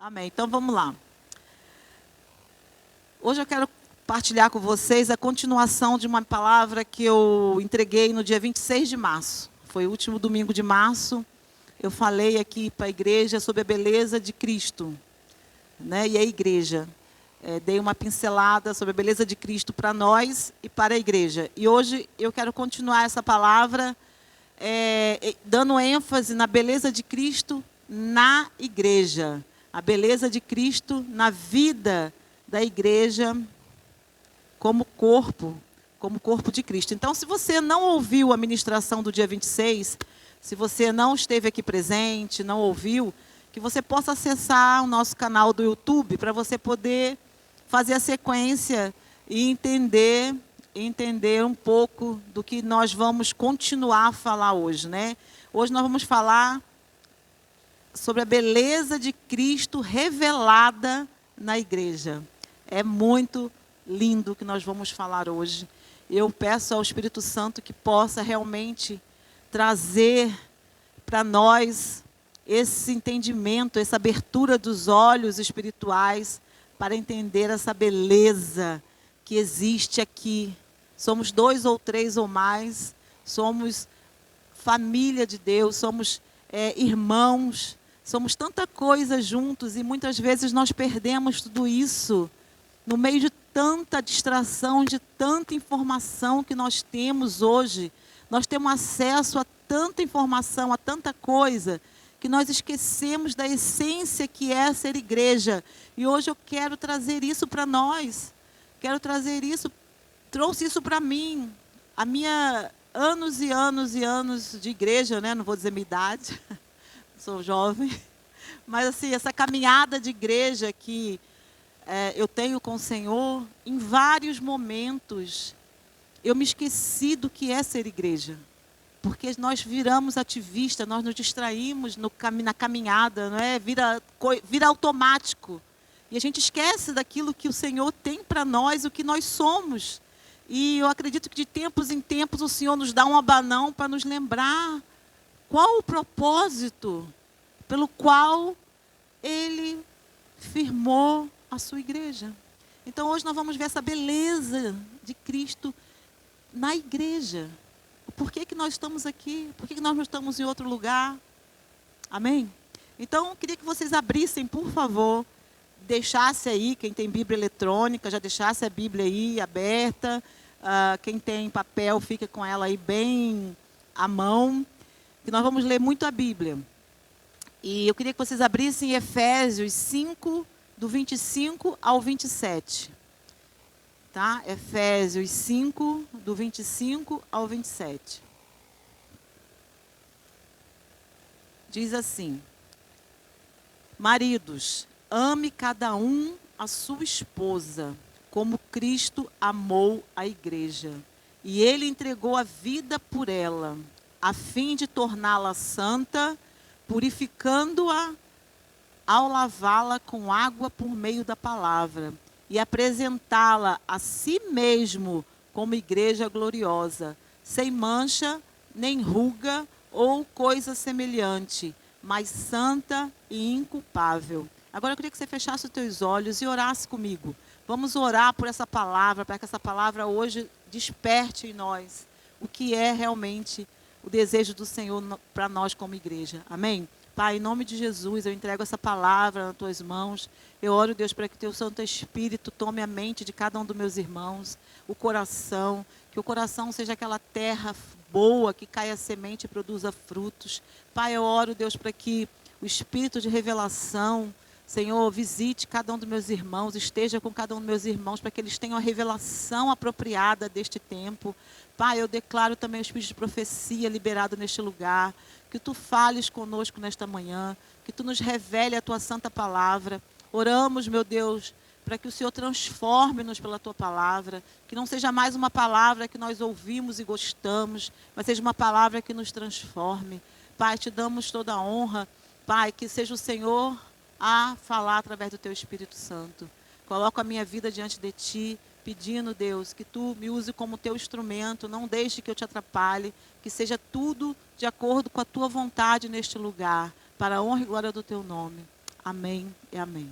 Amém. Então vamos lá. Hoje eu quero partilhar com vocês a continuação de uma palavra que eu entreguei no dia 26 de março. Foi o último domingo de março. Eu falei aqui para a igreja sobre a beleza de Cristo, né? E a igreja. Dei uma pincelada sobre a beleza de Cristo para nós e para a igreja. E hoje eu quero continuar essa palavra dando ênfase na beleza de Cristo na igreja. A beleza de Cristo na vida da igreja como corpo de Cristo. Então, se você não ouviu a ministração do dia 26, se você não esteve aqui presente, não ouviu, que você possa acessar o nosso canal do YouTube para você poder fazer a sequência e entender um pouco do que nós vamos continuar a falar hoje, né? Hoje nós vamos falar sobre a beleza de Cristo revelada na igreja. É muito lindo o que nós vamos falar hoje. Eu peço ao Espírito Santo que possa realmente trazer para nós esse entendimento, essa abertura dos olhos espirituais para entender essa beleza que existe aqui. Somos 2 ou 3 ou mais, somos família de Deus, somos irmãos, somos tanta coisa juntos e muitas vezes nós perdemos tudo isso no meio de tanta distração, de tanta informação que nós temos hoje. Nós temos acesso a tanta informação, a tanta coisa, que nós esquecemos da essência que é ser igreja. E hoje eu quero trazer isso para nós. Quero trazer isso, trouxe isso para mim. A minha anos e anos e anos de igreja, né? Não vou dizer minha idade, sou jovem. Mas assim, essa caminhada de igreja que eu tenho com o Senhor, em vários momentos, eu me esqueci do que é ser igreja. Porque nós viramos ativistas, nós nos distraímos na caminhada, não é? Vira automático. E a gente esquece daquilo que o Senhor tem para nós, o que nós somos. E eu acredito que de tempos em tempos o Senhor nos dá um abanão para nos lembrar qual o propósito pelo qual Ele firmou a sua igreja. Então hoje nós vamos ver essa beleza de Cristo na igreja. Por que nós estamos aqui? Por que nós não estamos em outro lugar? Amém? Então, eu queria que vocês abrissem, por favor, deixasse aí, quem tem Bíblia eletrônica, já deixasse a Bíblia aí aberta. Quem tem papel, fica com ela aí bem à mão. Que nós vamos ler muito a Bíblia. E eu queria que vocês abrissem Efésios 5, do 25 ao 27. Tá? Efésios 5, do 25 ao 27. Diz assim: maridos, ame cada um a sua esposa, como Cristo amou a igreja. E ele entregou a vida por ela, a fim de torná-la santa, purificando-a ao lavá-la com água por meio da palavra, e apresentá-la a si mesmo como igreja gloriosa, sem mancha, nem ruga ou coisa semelhante, mas santa e inculpável. Agora eu queria que você fechasse os teus olhos e orasse comigo. Vamos orar por essa palavra, para que essa palavra hoje desperte em nós o que é realmente o desejo do Senhor para nós como igreja. Amém? Pai, em nome de Jesus, eu entrego essa palavra nas tuas mãos. Eu oro, Deus, para que teu Santo Espírito tome a mente de cada um dos meus irmãos, o coração, que o coração seja aquela terra boa, que caia semente e produza frutos. Pai, eu oro, Deus, para que o Espírito de revelação, Senhor, visite cada um dos meus irmãos, esteja com cada um dos meus irmãos, para que eles tenham a revelação apropriada deste tempo. Pai, eu declaro também o Espírito de profecia liberado neste lugar, que tu fales conosco nesta manhã, que tu nos revele a tua santa palavra. Oramos, meu Deus, para que o Senhor transforme-nos pela tua palavra, que não seja mais uma palavra que nós ouvimos e gostamos, mas seja uma palavra que nos transforme. Pai, te damos toda a honra, Pai, que seja o Senhor a falar através do teu Espírito Santo. Coloco a minha vida diante de ti, pedindo, Deus, que tu me use como teu instrumento, não deixe que eu te atrapalhe, que seja tudo de acordo com a tua vontade neste lugar, para a honra e glória do teu nome. Amém e amém.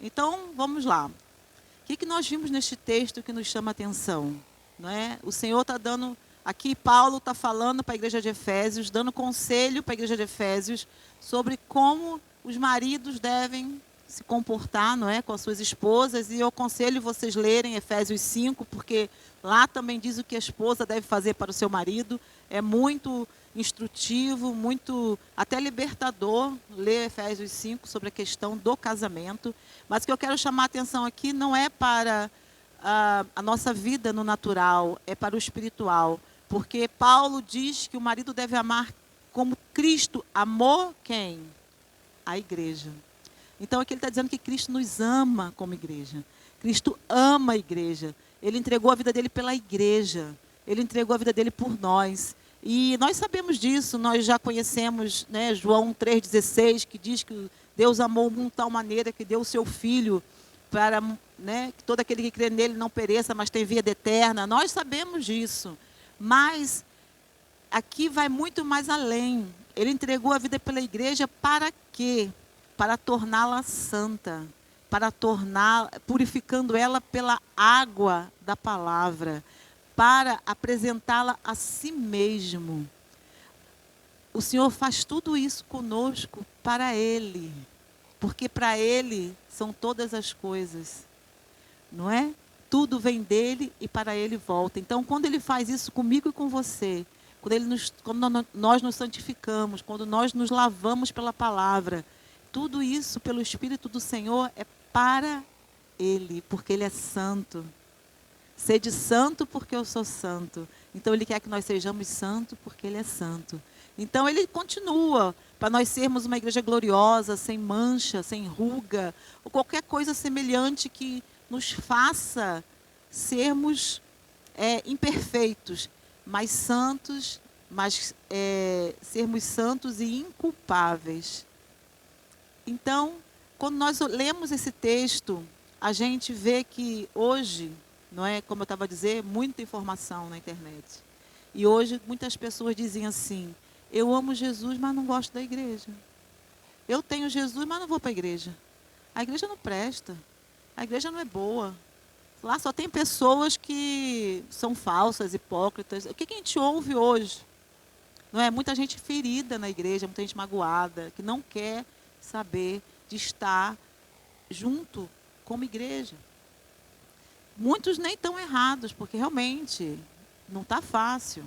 Então, vamos lá. O que nós vimos neste texto que nos chama a atenção? Não é? O Senhor está dando... Aqui, Paulo está falando para a igreja de Efésios, dando conselho para a igreja de Efésios sobre como os maridos devem se comportar, não é, com as suas esposas. E eu aconselho vocês lerem Efésios 5, porque lá também diz o que a esposa deve fazer para o seu marido. É muito instrutivo, muito até libertador ler Efésios 5 sobre a questão do casamento. Mas o que eu quero chamar a atenção aqui não é para a nossa vida no natural, é para o espiritual. Porque Paulo diz que o marido deve amar como Cristo amou quem? A igreja. Então aqui ele está dizendo que Cristo nos ama como igreja. Cristo ama a igreja. Ele entregou a vida dele pela igreja. Ele entregou a vida dele por nós. E nós sabemos disso, nós já conhecemos, né, João 3,16, que diz que Deus amou o mundo de tal maneira que deu o seu Filho para, né, que todo aquele que crê nele não pereça, mas tem vida eterna. Nós sabemos disso. Mas aqui vai muito mais além. Ele entregou a vida pela igreja para quê? Para torná-la santa, para purificando ela pela água da palavra, para apresentá-la a si mesmo. O Senhor faz tudo isso conosco para Ele, porque para Ele são todas as coisas, não é? Tudo vem dele e para ele volta. Então, quando ele faz isso comigo e com você, quando nós nos santificamos, quando nós nos lavamos pela palavra, tudo isso pelo Espírito do Senhor é para ele, porque ele é santo. Sede santo porque eu sou santo. Então, ele quer que nós sejamos santos porque ele é santo. Então, ele continua para nós sermos uma igreja gloriosa, sem mancha, sem ruga, ou qualquer coisa semelhante que nos faça sermos imperfeitos, mas santos, sermos santos e inculpáveis. Então, quando nós lemos esse texto, a gente vê que hoje, não é, como eu estava a dizer, muita informação na internet. E hoje muitas pessoas dizem assim: eu amo Jesus, mas não gosto da igreja. Eu tenho Jesus, mas não vou para a igreja. A igreja não presta. A igreja não é boa. Lá só tem pessoas que são falsas, hipócritas. O que a gente ouve hoje? Não é? Muita gente ferida na igreja, muita gente magoada, que não quer saber de estar junto como igreja. Muitos nem estão errados, porque realmente não está fácil.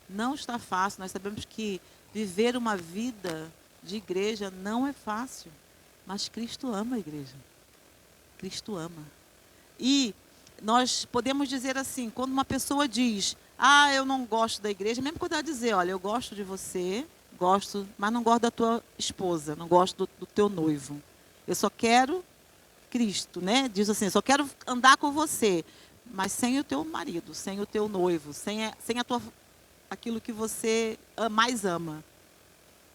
Não está fácil. Nós sabemos que viver uma vida de igreja não é fácil. Mas Cristo ama a igreja. Cristo ama. E nós podemos dizer assim, quando uma pessoa diz: eu não gosto da igreja, mesmo quando ela dizer: olha, eu gosto de você, gosto, mas não gosto da tua esposa, não gosto do teu noivo. Eu só quero Cristo, né? Diz assim, só quero andar com você, mas sem o teu marido, sem o teu noivo, sem aquilo que você mais ama.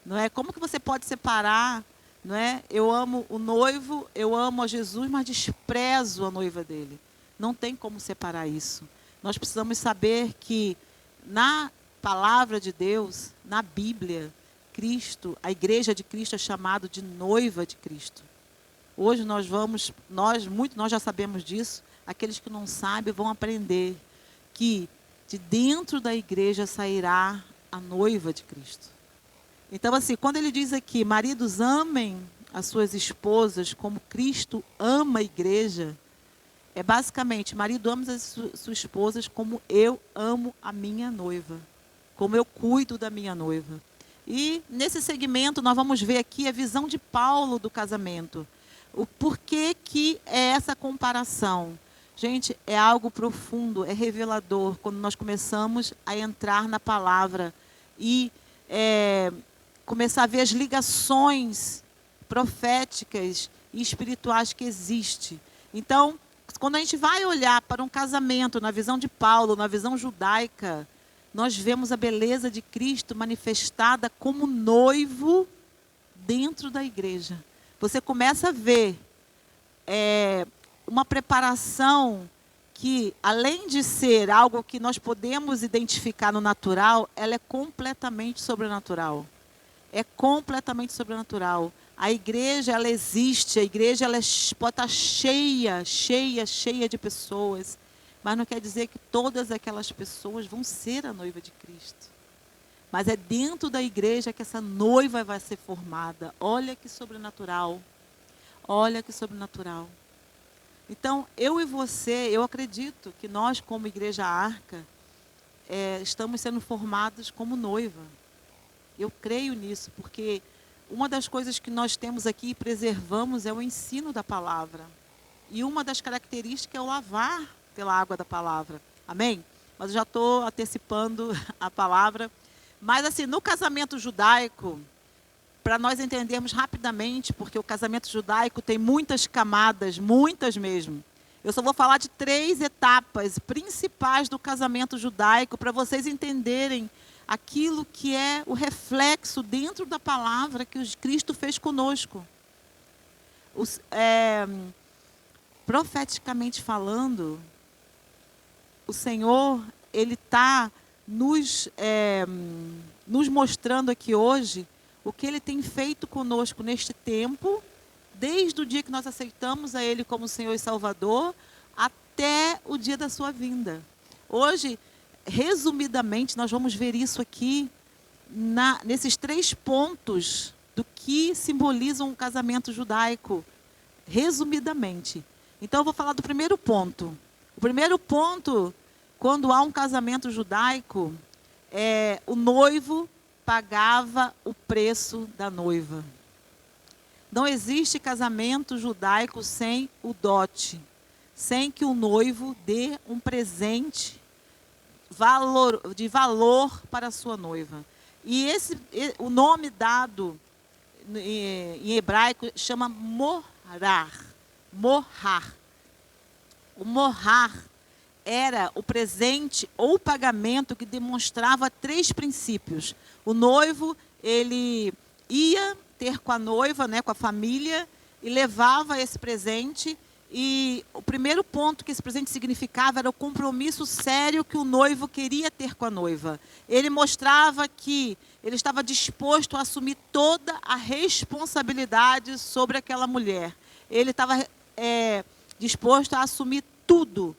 Não é? Como que você pode separar? Não é? Eu amo o noivo, eu amo a Jesus, mas desprezo a noiva dele. Não tem como separar isso. Nós precisamos saber que na palavra de Deus, na Bíblia, Cristo, a igreja de Cristo é chamado de noiva de Cristo. Hoje nós já sabemos disso. Aqueles que não sabem vão aprender que de dentro da igreja sairá a noiva de Cristo. Então, assim, quando ele diz aqui: maridos, amem as suas esposas como Cristo ama a igreja, é basicamente: marido, ame as suas esposas como eu amo a minha noiva, como eu cuido da minha noiva. E nesse segmento nós vamos ver aqui a visão de Paulo do casamento. O porquê que é essa comparação? Gente, é algo profundo, é revelador quando nós começamos a entrar na palavra e começar a ver as ligações proféticas e espirituais que existem. Então, quando a gente vai olhar para um casamento na visão de Paulo, na visão judaica, nós vemos a beleza de Cristo manifestada como noivo dentro da igreja. Você começa a ver uma preparação que, além de ser algo que nós podemos identificar no natural, ela é completamente sobrenatural. É completamente sobrenatural. A igreja, ela existe, a igreja ela pode estar cheia de pessoas, mas não quer dizer que todas aquelas pessoas vão ser a noiva de Cristo. Mas é dentro da igreja que essa noiva vai ser formada. Olha que sobrenatural. Olha que sobrenatural. Então, eu e você, eu acredito que nós, como Igreja Arca, estamos sendo formados como noiva. Eu creio nisso, porque uma das coisas que nós temos aqui e preservamos é o ensino da palavra. E uma das características é o lavar pela água da palavra. Amém? Mas eu já estou antecipando a palavra. Mas assim, no casamento judaico, para nós entendermos rapidamente, porque o casamento judaico tem muitas camadas, muitas mesmo. Eu só vou falar de 3 etapas principais do casamento judaico, para vocês entenderem aquilo que é o reflexo dentro da palavra que Cristo fez conosco. Profeticamente falando, o Senhor, Ele está nos mostrando aqui hoje o que Ele tem feito conosco neste tempo, desde o dia que nós aceitamos a Ele como Senhor e Salvador, até o dia da sua vinda. Hoje, resumidamente, nós vamos ver isso aqui, nesses 3 pontos do que simbolizam um casamento judaico, resumidamente. Então, eu vou falar do primeiro ponto. O primeiro ponto, quando há um casamento judaico, o noivo pagava o preço da noiva. Não existe casamento judaico sem o dote, sem que o noivo dê um presente de valor para a sua noiva. E o nome dado em hebraico chama morar. Morrar. O morrar era o presente ou o pagamento que demonstrava 3 princípios. O noivo, ele ia ter com a noiva, com a família, e levava esse presente. E o primeiro ponto que esse presente significava era o compromisso sério que o noivo queria ter com a noiva. Ele mostrava que ele estava disposto a assumir toda a responsabilidade sobre aquela mulher. Ele estava disposto a assumir tudo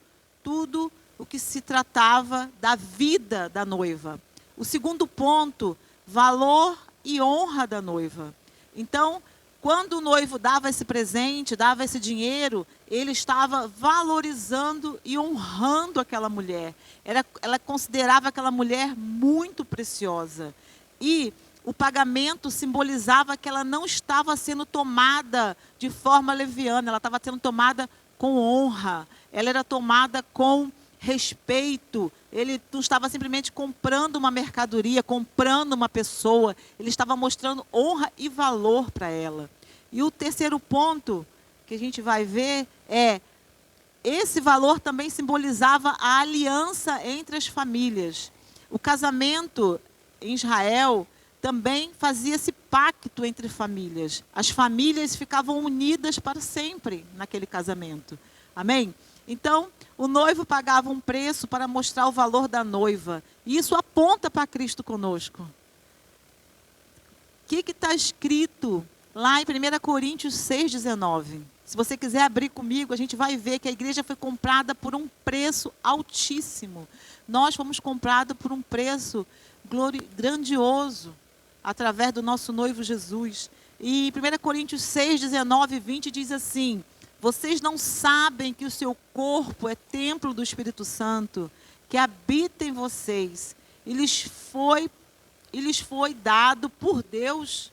o que se tratava da vida da noiva. O segundo ponto, valor e honra da noiva. Então, quando o noivo dava esse presente, dava esse dinheiro, ele estava valorizando e honrando aquela mulher. Ela considerava aquela mulher muito preciosa. E o pagamento simbolizava que ela não estava sendo tomada de forma leviana, ela estava sendo tomada com honra, ela era tomada com respeito. Ele não estava simplesmente comprando uma mercadoria, comprando uma pessoa, ele estava mostrando honra e valor para ela. E o terceiro ponto que a gente vai ver esse valor também simbolizava a aliança entre as famílias. O casamento em Israel também fazia esse pacto entre famílias. As famílias ficavam unidas para sempre naquele casamento. Amém? Então, o noivo pagava um preço para mostrar o valor da noiva. E isso aponta para Cristo conosco. O que está escrito lá em 1 Coríntios 6,19? Se você quiser abrir comigo, a gente vai ver que a igreja foi comprada por um preço altíssimo. Nós fomos comprados por um preço grandioso, através do nosso noivo Jesus. E 1 Coríntios 6:19 e 20 diz assim: vocês não sabem que o seu corpo é templo do Espírito Santo, que habita em vocês, e lhes foi dado por Deus?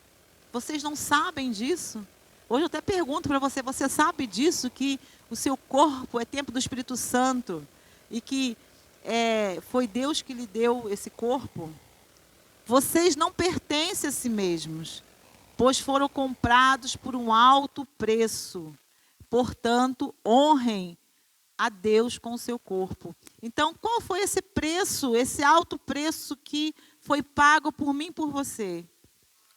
Vocês não sabem disso? Hoje eu até pergunto para você, você sabe disso, que o seu corpo é templo do Espírito Santo, e que foi Deus que lhe deu esse corpo? Vocês não pertencem a si mesmos, pois foram comprados por um alto preço. Portanto, honrem a Deus com o seu corpo. Então, qual foi esse preço, esse alto preço que foi pago por mim e por você?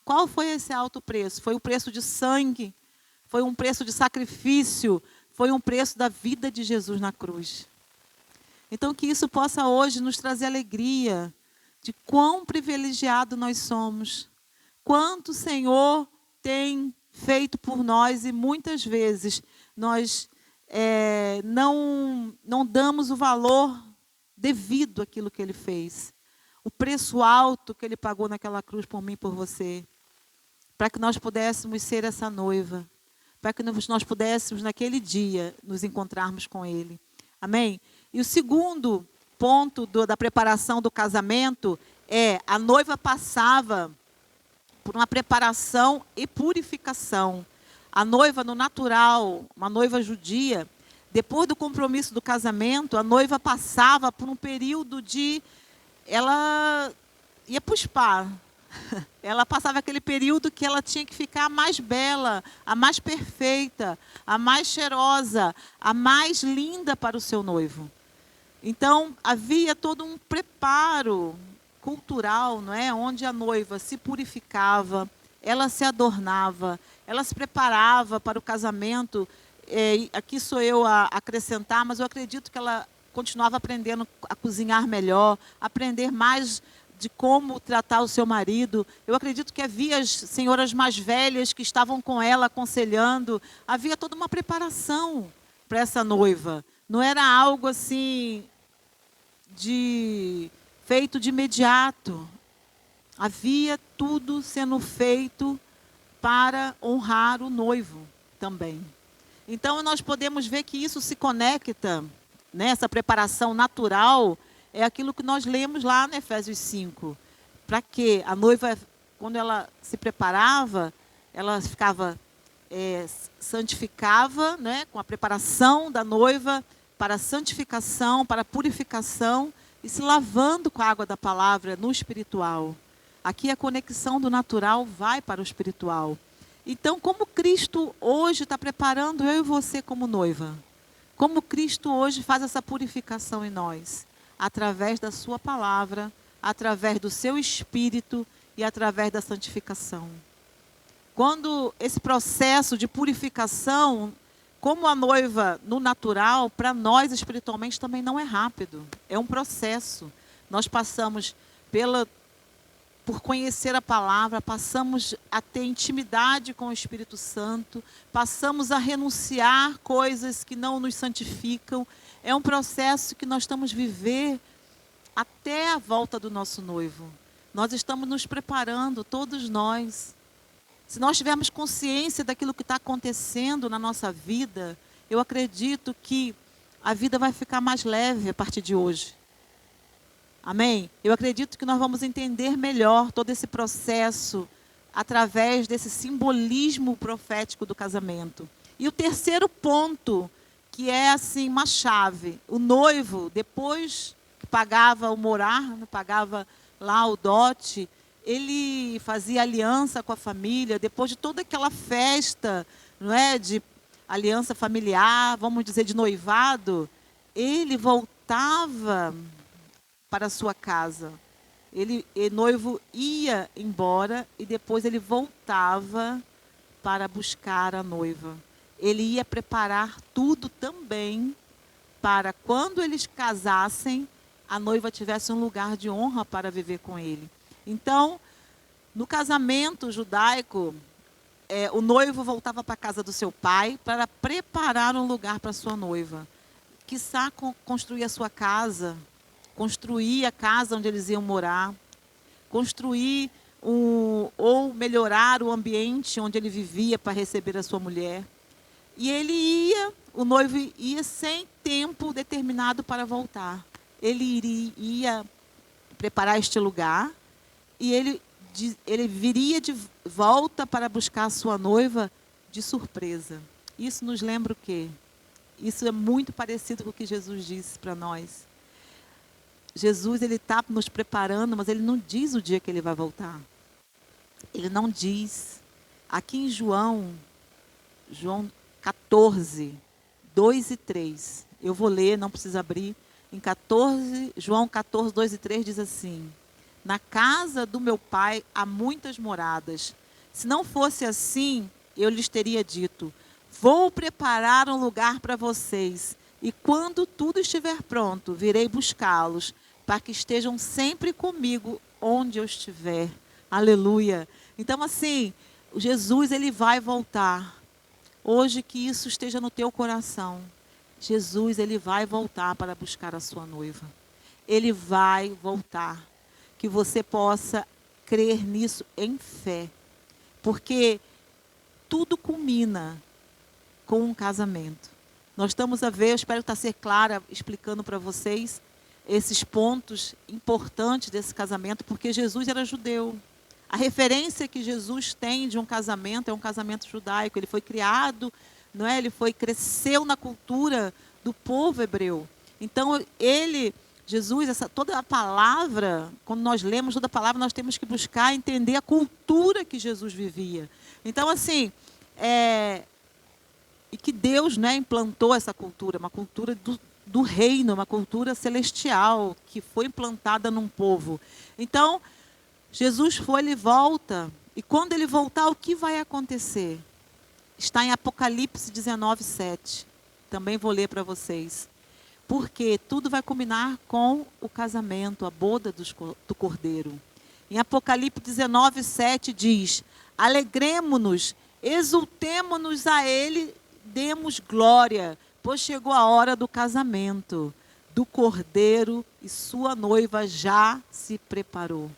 Qual foi esse alto preço? Foi o preço de sangue, foi um preço de sacrifício, foi um preço da vida de Jesus na cruz. Então, que isso possa hoje nos trazer alegria de quão privilegiado nós somos, quanto o Senhor tem feito por nós e muitas vezes nós não damos o valor devido àquilo que Ele fez. O preço alto que Ele pagou naquela cruz por mim e por você. Para que nós pudéssemos ser essa noiva. Para que nós pudéssemos, naquele dia, nos encontrarmos com Ele. Amém? E o segundo ponto da preparação do casamento é: a noiva passava por uma preparação e purificação. A noiva no natural, uma noiva judia, depois do compromisso do casamento, a noiva passava por um período de... Ela ia para o spa. Ela passava aquele período que ela tinha que ficar a mais bela, a mais perfeita, a mais cheirosa, a mais linda para o seu noivo. Então, havia todo um preparo cultural, não é? Onde a noiva se purificava, ela se adornava, ela se preparava para o casamento. Aqui sou eu a acrescentar, mas eu acredito que ela continuava aprendendo a cozinhar melhor, aprender mais de como tratar o seu marido. Eu acredito que havia as senhoras mais velhas que estavam com ela aconselhando. Havia toda uma preparação para essa noiva. Não era algo assim feito de imediato. Havia tudo sendo feito para honrar o noivo também. Então nós podemos ver que isso se conecta, né? Essa preparação natural é aquilo que nós lemos lá no Efésios 5. Para que a noiva, quando ela se preparava, ela ficava, santificava, né? Com a preparação da noiva para a santificação, para a purificação, e se lavando com a água da palavra no espiritual. Aqui a conexão do natural vai para o espiritual. Então, como Cristo hoje está preparando eu e você como noiva? Como Cristo hoje faz essa purificação em nós? Através da sua palavra, através do seu espírito e através da santificação. Quando esse processo de purificação, como a noiva no natural, para nós espiritualmente também não é rápido. É um processo. Nós passamos por conhecer a palavra, passamos a ter intimidade com o Espírito Santo, passamos a renunciar coisas que não nos santificam. É um processo que nós estamos vivendo até a volta do nosso noivo. Nós estamos nos preparando, todos nós. Se nós tivermos consciência daquilo que está acontecendo na nossa vida, eu acredito que a vida vai ficar mais leve a partir de hoje. Amém? Eu acredito que nós vamos entender melhor todo esse processo através desse simbolismo profético do casamento. E o terceiro ponto, que é assim uma chave. O noivo, depois que pagava o morar, pagava lá o dote, ele fazia aliança com a família, depois de toda aquela festa, não é, de aliança familiar, vamos dizer, de noivado, ele voltava para a sua casa. O noivo ia embora e depois ele voltava para buscar a noiva. Ele ia preparar tudo também para quando eles casassem, a noiva tivesse um lugar de honra para viver com ele. Então, no casamento judaico, o noivo voltava para a casa do seu pai para preparar um lugar para sua noiva. Quiçá construir a sua casa, construir a casa onde eles iam morar, construir ou melhorar o ambiente onde ele vivia para receber a sua mulher. E o noivo ia sem tempo determinado para voltar. Ele ia preparar este lugar e ele viria de volta para buscar a sua noiva de surpresa. Isso nos lembra o quê? Isso é muito parecido com o que Jesus disse para nós. Jesus, ele está nos preparando, mas ele não diz o dia que ele vai voltar. Ele não diz. Aqui em João 14, 2 e 3. Eu vou ler, não precisa abrir. João 14, 2 e 3 diz assim: na casa do meu pai há muitas moradas. Se não fosse assim, eu lhes teria dito: vou preparar um lugar para vocês. E quando tudo estiver pronto, virei buscá-los, para que estejam sempre comigo onde eu estiver. Aleluia. Então, assim, Jesus, ele vai voltar. Hoje que isso esteja no teu coração. Jesus, ele vai voltar para buscar a sua noiva. Ele vai voltar. Que você possa crer nisso em fé. Porque tudo culmina com um casamento. Nós estamos a ver, eu espero estar ser clara explicando para vocês esses pontos importantes desse casamento, porque Jesus era judeu. A referência que Jesus tem de um casamento é um casamento judaico. Ele foi criado, não é? Cresceu na cultura do povo hebreu. Então, Jesus, toda a palavra, quando nós lemos toda a palavra, nós temos que buscar entender a cultura que Jesus vivia. Então, assim, e que Deus, né, implantou essa cultura, uma cultura do reino, uma cultura celestial, que foi implantada num povo. Então, Jesus ele volta, e quando ele voltar, o que vai acontecer? Está em Apocalipse 19:7. Também vou ler para vocês. Porque tudo vai culminar com o casamento, a boda do Cordeiro. Em Apocalipse 19:7 diz: alegremo-nos, exultemo-nos a Ele, demos glória, pois chegou a hora do casamento do Cordeiro e sua noiva já se preparou.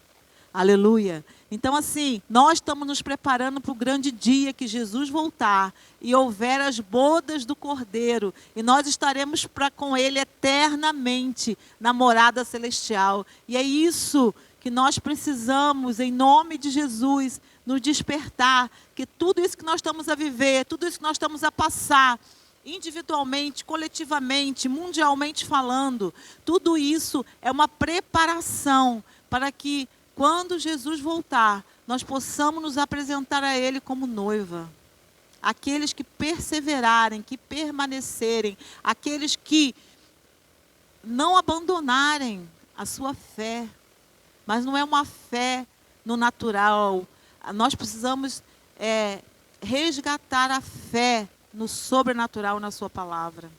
Aleluia. Então, assim, nós estamos nos preparando para o grande dia que Jesus voltar e houver as bodas do Cordeiro. E nós estaremos com Ele eternamente na morada celestial. E é isso que nós precisamos, em nome de Jesus, nos despertar. Que tudo isso que nós estamos a viver, tudo isso que nós estamos a passar, individualmente, coletivamente, mundialmente falando, tudo isso é uma preparação para que, quando Jesus voltar, nós possamos nos apresentar a Ele como noiva. Aqueles que perseverarem, que permanecerem, aqueles que não abandonarem a sua fé. Mas não é uma fé no natural. Nós precisamos resgatar a fé no sobrenatural, na sua palavra.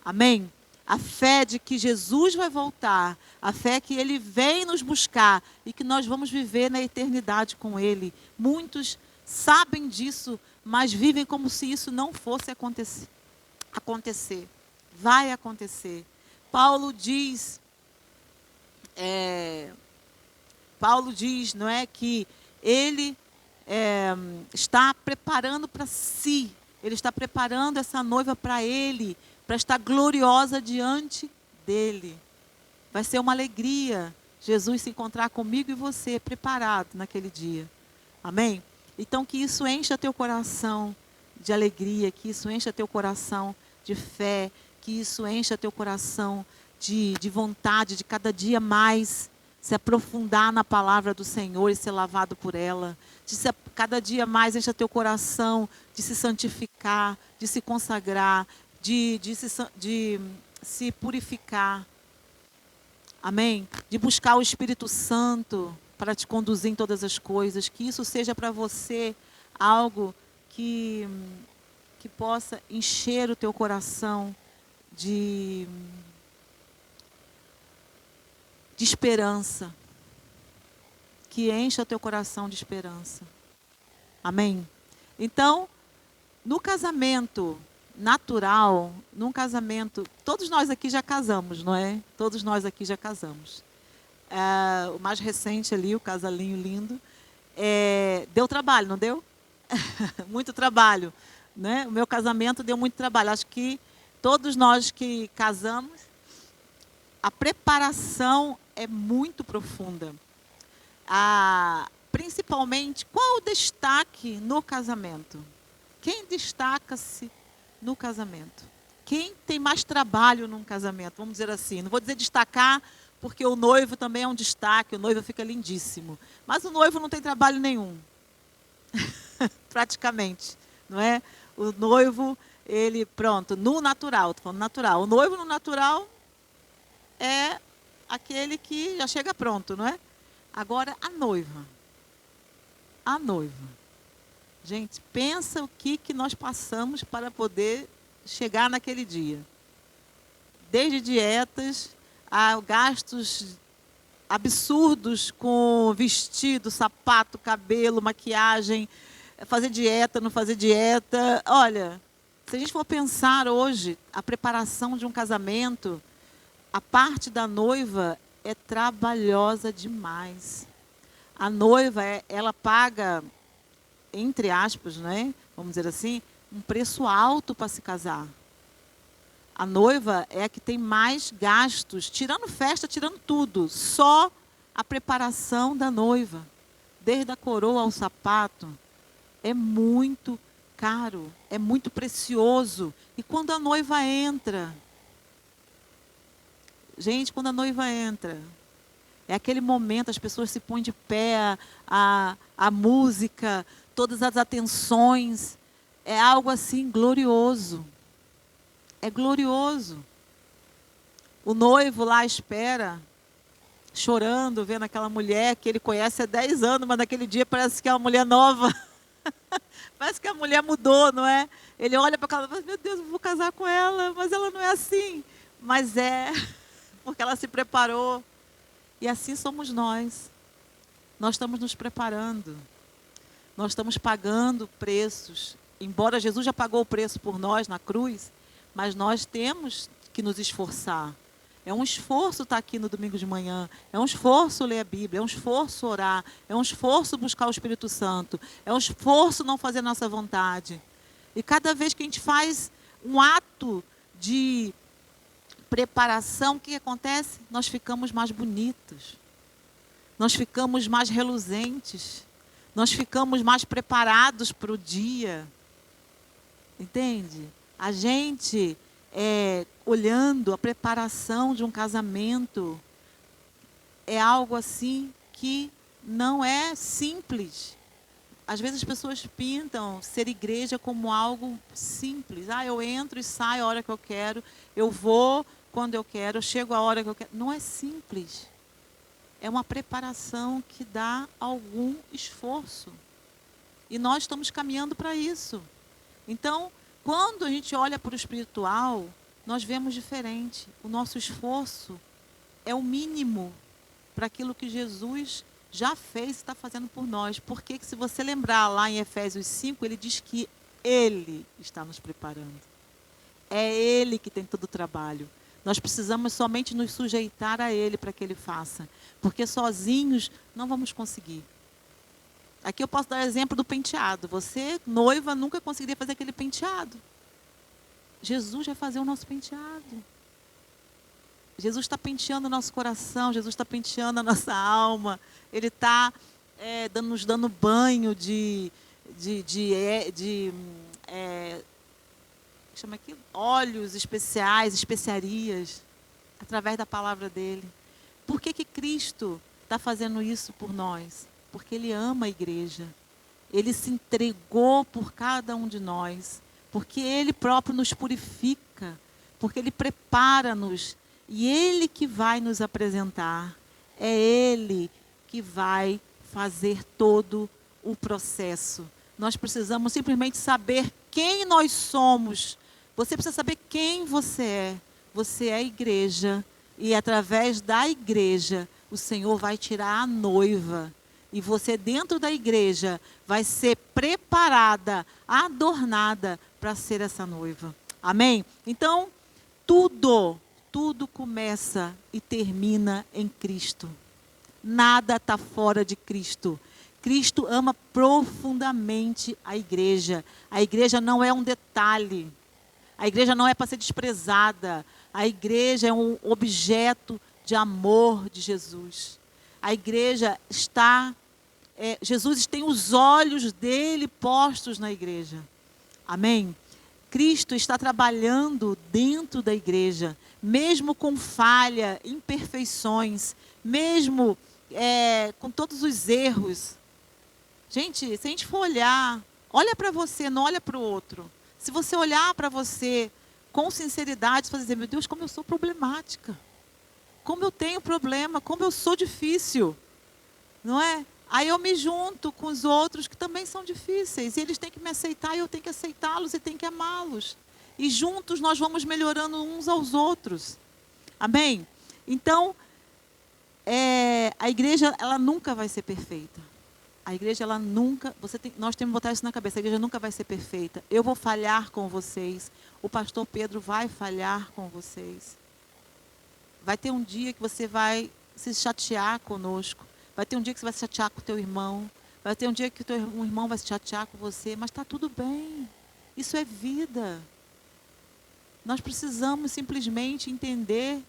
Amém? A fé de que Jesus vai voltar, a fé que Ele vem nos buscar e que nós vamos viver na eternidade com Ele. Muitos sabem disso, mas vivem como se isso não fosse acontecer. Vai acontecer. Paulo diz, não é, que ele está preparando para si, ele está preparando essa noiva para ele, para estar gloriosa diante dele. Vai ser uma alegria Jesus se encontrar comigo e você preparado naquele dia. Amém? Então que isso encha teu coração de alegria, que isso encha teu coração de fé, que isso encha teu coração de vontade de cada dia mais se aprofundar na palavra do Senhor e ser lavado por ela. Cada dia mais encha teu coração de se santificar, de se consagrar, de se purificar. Amém? De buscar o Espírito Santo para te conduzir em todas as coisas. Que isso seja para você algo que possa encher o teu coração de esperança. Que encha o teu coração de esperança. Amém? Então, no casamento natural, num casamento, todos nós aqui já casamos, não é? Todos nós aqui já casamos. O mais recente ali, o casalinho lindo, deu trabalho, não deu? Muito trabalho, né? O meu casamento deu muito trabalho. Acho que todos nós que casamos, a preparação é muito profunda. Principalmente, qual o destaque no casamento? Quem destaca-se no casamento? Quem tem mais trabalho num casamento? Vamos dizer assim. Não vou dizer destacar, porque o noivo também é um destaque. O noivo fica lindíssimo. Mas o noivo não tem trabalho nenhum. Praticamente. Não é? O noivo, ele, pronto, no natural. Estou falando natural. O noivo no natural é aquele que já chega pronto, não é? Agora, a noiva. A noiva. Gente, pensa o que nós passamos para poder chegar naquele dia. Desde dietas, a gastos absurdos com vestido, sapato, cabelo, maquiagem, fazer dieta, não fazer dieta. Olha, se a gente for pensar hoje, a preparação de um casamento, a parte da noiva é trabalhosa demais. A noiva, ela paga, entre aspas, né, vamos dizer assim, um preço alto para se casar. A noiva é a que tem mais gastos, tirando festa, tirando tudo. Só a preparação da noiva, desde a coroa ao sapato, é muito caro, é muito precioso. E quando a noiva entra, gente, quando a noiva entra, é aquele momento, as pessoas se põem de pé, a música, todas as atenções, é algo assim glorioso. É glorioso. O noivo lá espera, chorando, vendo aquela mulher que ele conhece há 10 anos, mas naquele dia parece que é uma mulher nova. Parece que a mulher mudou, não é? Ele olha para aquela e fala, meu Deus, eu vou casar com ela, mas ela não é assim. Mas é, porque ela se preparou. E assim somos nós. Nós estamos nos preparando. Nós estamos pagando preços. Embora Jesus já pagou o preço por nós na cruz, mas nós temos que nos esforçar. É um esforço estar aqui no domingo de manhã. É um esforço ler a Bíblia. É um esforço orar. É um esforço buscar o Espírito Santo. É um esforço não fazer nossa vontade. E cada vez que a gente faz um ato de preparação, o que acontece? Nós ficamos mais bonitos. Nós ficamos mais reluzentes. Nós ficamos mais preparados para o dia. Entende? A gente, olhando a preparação de um casamento, é algo assim que não é simples. Às vezes as pessoas pintam ser igreja como algo simples. Ah, eu entro e saio a hora que eu quero, eu vou quando eu quero, eu chego a hora que eu quero. Não é simples. É uma preparação que dá algum esforço. E nós estamos caminhando para isso. Então, quando a gente olha para o espiritual, nós vemos diferente. O nosso esforço é o mínimo para aquilo que Jesus já fez e está fazendo por nós. Porque se você lembrar lá em Efésios 5, ele diz que Ele está nos preparando. É Ele que tem todo o trabalho. Nós precisamos somente nos sujeitar a Ele para que Ele faça. Porque sozinhos não vamos conseguir. Aqui eu posso dar exemplo do penteado. Você, noiva, nunca conseguiria fazer aquele penteado. Jesus vai fazer o nosso penteado. Jesus está penteando o nosso coração, Jesus está penteando a nossa alma. Ele está nos dando banho chama aquilo? Óleos especiais, especiarias, através da palavra dele. Por que Cristo está fazendo isso por nós? Porque Ele ama a igreja. Ele se entregou por cada um de nós. Porque Ele próprio nos purifica. Porque Ele prepara-nos. E Ele que vai nos apresentar. É Ele que vai fazer todo o processo. Nós precisamos simplesmente saber quem nós somos. Você precisa saber quem você é. Você é a igreja. E através da igreja, o Senhor vai tirar a noiva. E você dentro da igreja vai ser preparada, adornada para ser essa noiva. Amém? Então, tudo começa e termina em Cristo. Nada está fora de Cristo. Cristo ama profundamente a igreja. A igreja não é um detalhe. A igreja não é para ser desprezada. A igreja é um objeto de amor de Jesus. A igreja está... Jesus tem os olhos dele postos na igreja. Amém? Cristo está trabalhando dentro da igreja, mesmo com falha, imperfeições, mesmo com todos os erros. Gente, se a gente for olhar, olha para você, não olha para o outro. Se você olhar para você com sinceridade, você vai dizer, meu Deus, como eu sou problemática. Como eu tenho problema, como eu sou difícil. Não é? Aí eu me junto com os outros que também são difíceis. E eles têm que me aceitar e eu tenho que aceitá-los e tenho que amá-los. E juntos nós vamos melhorando uns aos outros. Amém? Então, A igreja, ela nunca vai ser perfeita. A igreja, ela nunca... nós temos que botar isso na cabeça. A igreja nunca vai ser perfeita. Eu vou falhar com vocês. O pastor Pedro vai falhar com vocês. Vai ter um dia que você vai se chatear conosco. Vai ter um dia que você vai se chatear com o teu irmão. Vai ter um dia que o teu irmão vai se chatear com você. Mas está tudo bem. Isso é vida. Nós precisamos simplesmente entender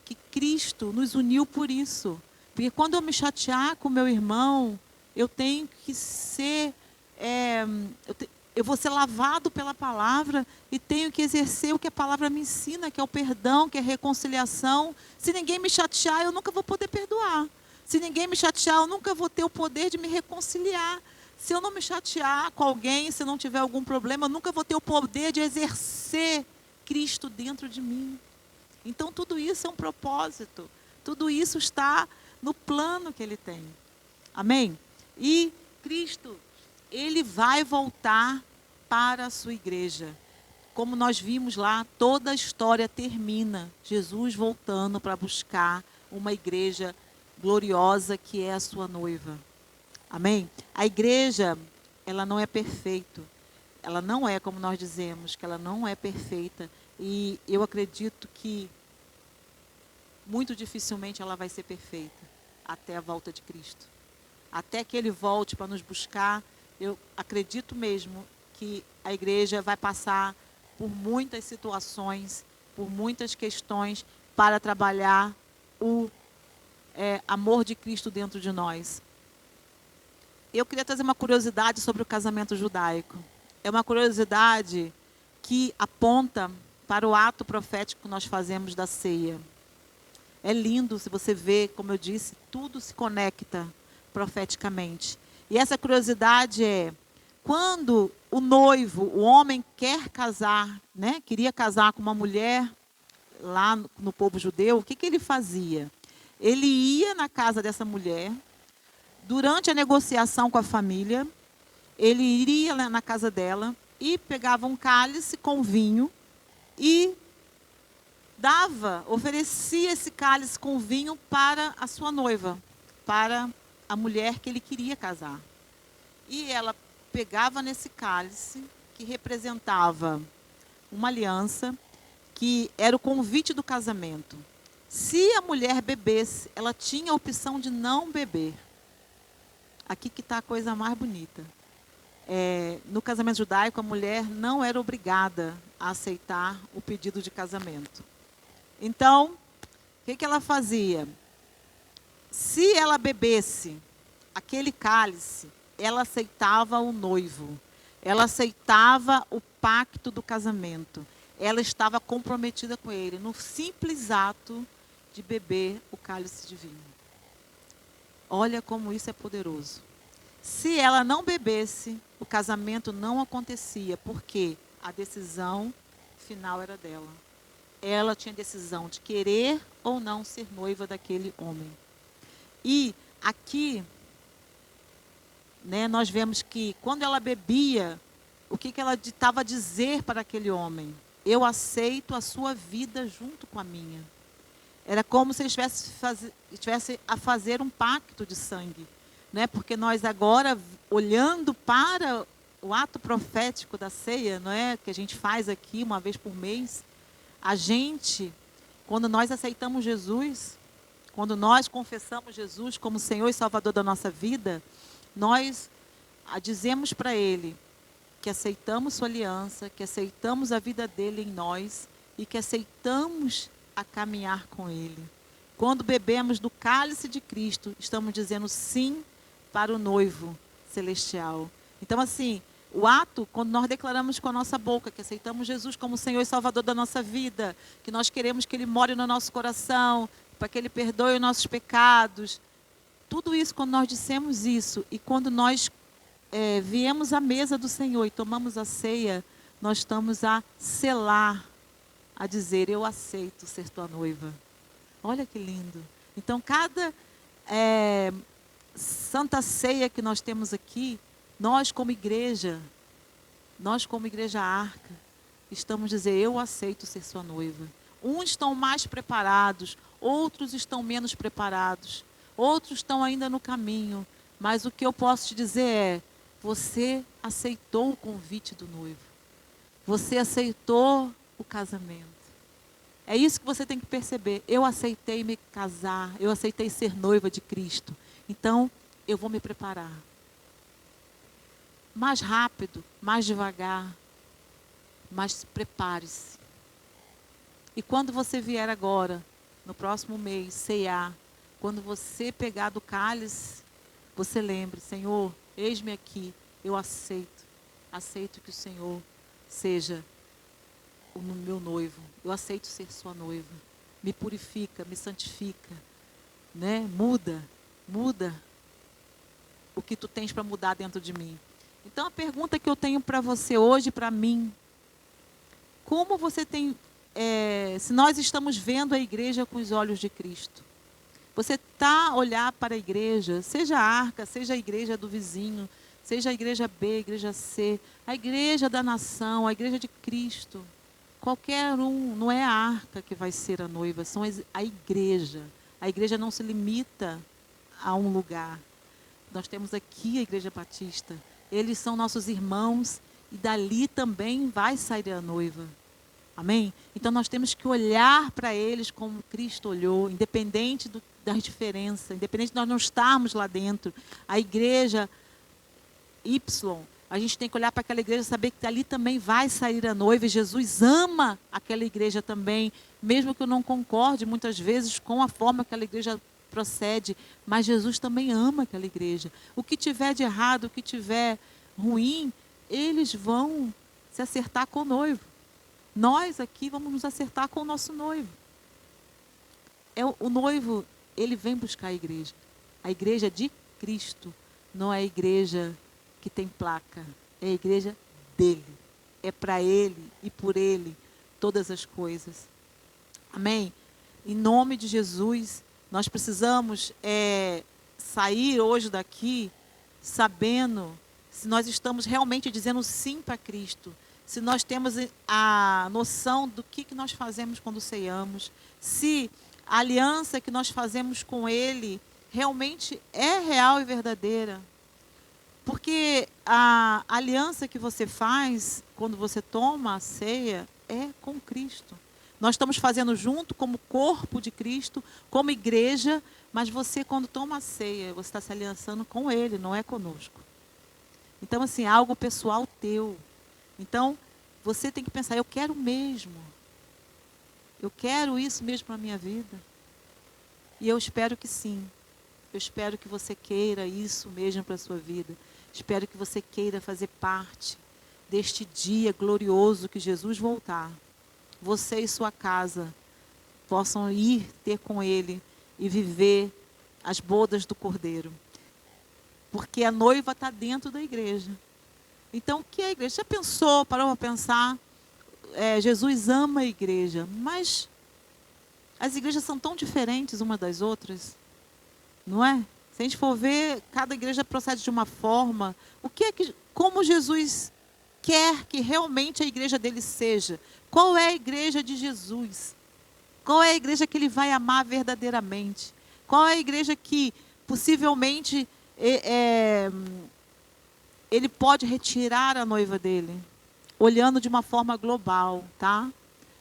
que Cristo nos uniu por isso. Porque quando eu me chatear com o meu irmão, eu tenho que ser... eu vou ser lavado pela palavra e tenho que exercer o que a palavra me ensina, que é o perdão, que é a reconciliação. Se ninguém me chatear, eu nunca vou poder perdoar. Se ninguém me chatear, eu nunca vou ter o poder de me reconciliar. Se eu não me chatear com alguém, se não tiver algum problema, eu nunca vou ter o poder de exercer Cristo dentro de mim. Então, tudo isso é um propósito. Tudo isso está no plano que Ele tem. Amém? E Cristo, Ele vai voltar para a sua igreja. Como nós vimos lá, toda a história termina. Jesus voltando para buscar uma igreja gloriosa que é a sua noiva. Amém? A igreja, ela não é perfeita. Ela não é, como nós dizemos, que ela não é perfeita. E eu acredito que muito dificilmente ela vai ser perfeita até a volta de Cristo. Até que Ele volte para nos buscar, eu acredito mesmo que a igreja vai passar por muitas situações, por muitas questões para trabalhar o amor de Cristo dentro de nós. Eu queria trazer uma curiosidade sobre o casamento judaico. É uma curiosidade que aponta para o ato profético que nós fazemos da ceia. É lindo se você vê, como eu disse, tudo se conecta profeticamente. E essa curiosidade é, quando o noivo, o homem quer casar, né, queria casar com uma mulher lá no povo judeu, o que ele fazia? Ele ia na casa dessa mulher, durante a negociação com a família, ele iria lá na casa dela e pegava um cálice com vinho e oferecia esse cálice com vinho para a sua noiva, para a mulher que ele queria casar. E ela pegava nesse cálice, que representava uma aliança, que era o convite do casamento. Se a mulher bebesse, ela tinha a opção de não beber. Aqui que está a coisa mais bonita. No casamento judaico, a mulher não era obrigada a aceitar o pedido de casamento. Então, o que ela fazia? Se ela bebesse aquele cálice, ela aceitava o noivo. Ela aceitava o pacto do casamento. Ela estava comprometida com ele, no simples ato de beber o cálice de vinho. Olha como isso é poderoso. Se ela não bebesse, o casamento não acontecia, porque a decisão final era dela. Ela tinha decisão de querer ou não ser noiva daquele homem. E aqui, né, nós vemos que quando ela bebia, o que ela estava a dizer para aquele homem? Eu aceito a sua vida junto com a minha. Era como se ele estivesse a fazer um pacto de sangue. Né? Porque nós agora, olhando para o ato profético da ceia, não é, que a gente faz aqui uma vez por mês, a gente, quando nós aceitamos Jesus, quando nós confessamos Jesus como Senhor e Salvador da nossa vida, nós dizemos para Ele que aceitamos sua aliança, que aceitamos a vida dele em nós e que aceitamos a caminhar com Ele. Quando bebemos do cálice de Cristo, estamos dizendo sim para o noivo celestial. Então, assim, o ato, quando nós declaramos com a nossa boca que aceitamos Jesus como Senhor e Salvador da nossa vida, que nós queremos que Ele more no nosso coração, para que Ele perdoe os nossos pecados, tudo isso, quando nós dissemos isso, e quando nós viemos à mesa do Senhor e tomamos a ceia, nós estamos a selar, a dizer, eu aceito ser tua noiva. Olha que lindo. Então, cada Santa Ceia que nós temos aqui, nós como igreja Arca, estamos a dizer, eu aceito ser sua noiva. Uns estão mais preparados, outros estão menos preparados, outros estão ainda no caminho, mas o que eu posso te dizer é, você aceitou o convite do noivo, você aceitou o casamento. É isso que você tem que perceber. Eu aceitei me casar, eu aceitei ser noiva de Cristo. Então, eu vou me preparar. Mais rápido, mais devagar, mas prepare-se. E quando você vier agora, no próximo mês, ceiar, quando você pegar do cálice, você lembre, Senhor, eis-me aqui, eu aceito que o Senhor seja o meu noivo, eu aceito ser sua noiva, me purifica, me santifica, né? Muda o que tu tens para mudar dentro de mim. Então a pergunta que eu tenho para você hoje, para mim, como você tem, se nós estamos vendo a igreja com os olhos de Cristo, você está a olhar para a igreja, seja a arca, seja a igreja do vizinho, seja a igreja B, a igreja C, a igreja da nação, a igreja de Cristo, qualquer um, não é a arca que vai ser a noiva, são a igreja. A igreja não se limita a um lugar. Nós temos aqui a Igreja Batista, eles são nossos irmãos e dali também vai sair a noiva. Amém? Então nós temos que olhar para eles como Cristo olhou, independente das diferenças, independente de nós não estarmos lá dentro. A igreja Y, a gente tem que olhar para aquela igreja e saber que dali também vai sair a noiva. E Jesus ama aquela igreja também, mesmo que eu não concorde muitas vezes com a forma que aquela igreja procede, mas Jesus também ama aquela igreja. O que tiver de errado, o que tiver ruim, eles vão se acertar com o noivo. Nós aqui vamos nos acertar com o nosso noivo. O noivo, ele vem buscar a igreja. A igreja de Cristo, não é a igreja que tem placa, é a igreja dele. É para ele e por ele todas as coisas. Amém? Em nome de Jesus, nós precisamos sair hoje daqui sabendo se nós estamos realmente dizendo sim para Cristo, se nós temos a noção do que nós fazemos quando ceiamos, se a aliança que nós fazemos com Ele realmente é real e verdadeira. Porque a aliança que você faz quando você toma a ceia é com Cristo. Nós estamos fazendo junto como corpo de Cristo, como igreja, mas você quando toma a ceia, você está se aliançando com Ele, não é conosco. Então, assim, é algo pessoal teu. Então, você tem que pensar, eu quero mesmo. Eu quero isso mesmo para a minha vida. E eu espero que sim. Eu espero que você queira isso mesmo para a sua vida. Espero que você queira fazer parte deste dia glorioso que Jesus voltar. Você e sua casa possam ir ter com Ele e viver as bodas do Cordeiro. Porque a noiva está dentro da igreja. Então, o que é a igreja? Já pensou, parou para pensar? Jesus ama a igreja, mas as igrejas são tão diferentes umas das outras, não é? Se a gente for ver, cada igreja procede de uma forma. Como Jesus quer que realmente a igreja dele seja? Qual é a igreja de Jesus? Qual é a igreja que ele vai amar verdadeiramente? Qual é a igreja que possivelmente ele pode retirar a noiva dele? Olhando de uma forma global, tá?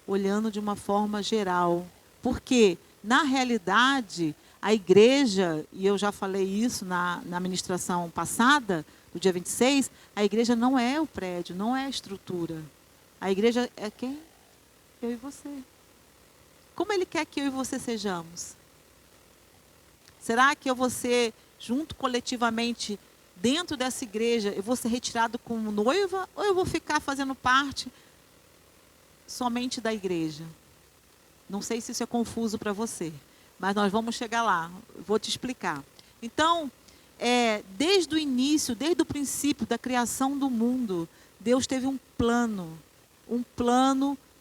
Olhando de uma forma geral. Porque, na realidade, a igreja, e eu já falei isso na ministração passada, do dia 26, a igreja não é o prédio, não é a estrutura. A igreja é quem? Eu e você. Como Ele quer que eu e você sejamos? Será que eu vou ser, junto coletivamente, dentro dessa igreja, eu vou ser retirado como noiva ou eu vou ficar fazendo parte somente da igreja? Não sei se isso é confuso para você, mas nós vamos chegar lá, vou te explicar. Então, desde o início, desde o princípio da criação do mundo, Deus teve um plano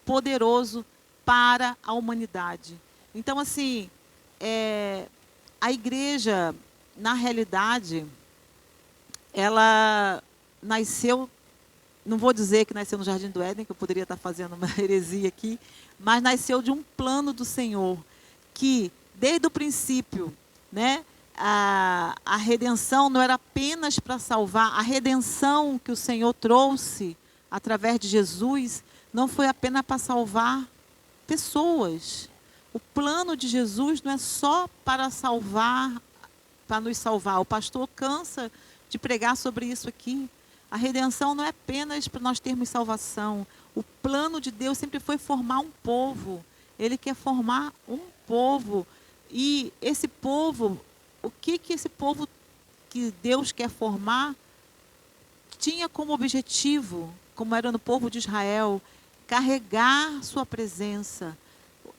poderoso para a humanidade. Então, assim, a igreja, na realidade, ela nasceu, não vou dizer que nasceu no Jardim do Éden, que eu poderia estar fazendo uma heresia aqui, mas nasceu de um plano do Senhor, que, desde o princípio, né, a redenção não era apenas para salvar, a redenção que o Senhor trouxe através de Jesus não foi apenas para salvar pessoas. O plano de Jesus não é só para salvar, para nos salvar. O pastor cansa de pregar sobre isso aqui. A redenção não é apenas para nós termos salvação. O plano de Deus sempre foi formar um povo. Ele quer formar um povo. E esse povo, o que esse povo que Deus quer formar tinha como objetivo, como era no povo de Israel, carregar sua presença.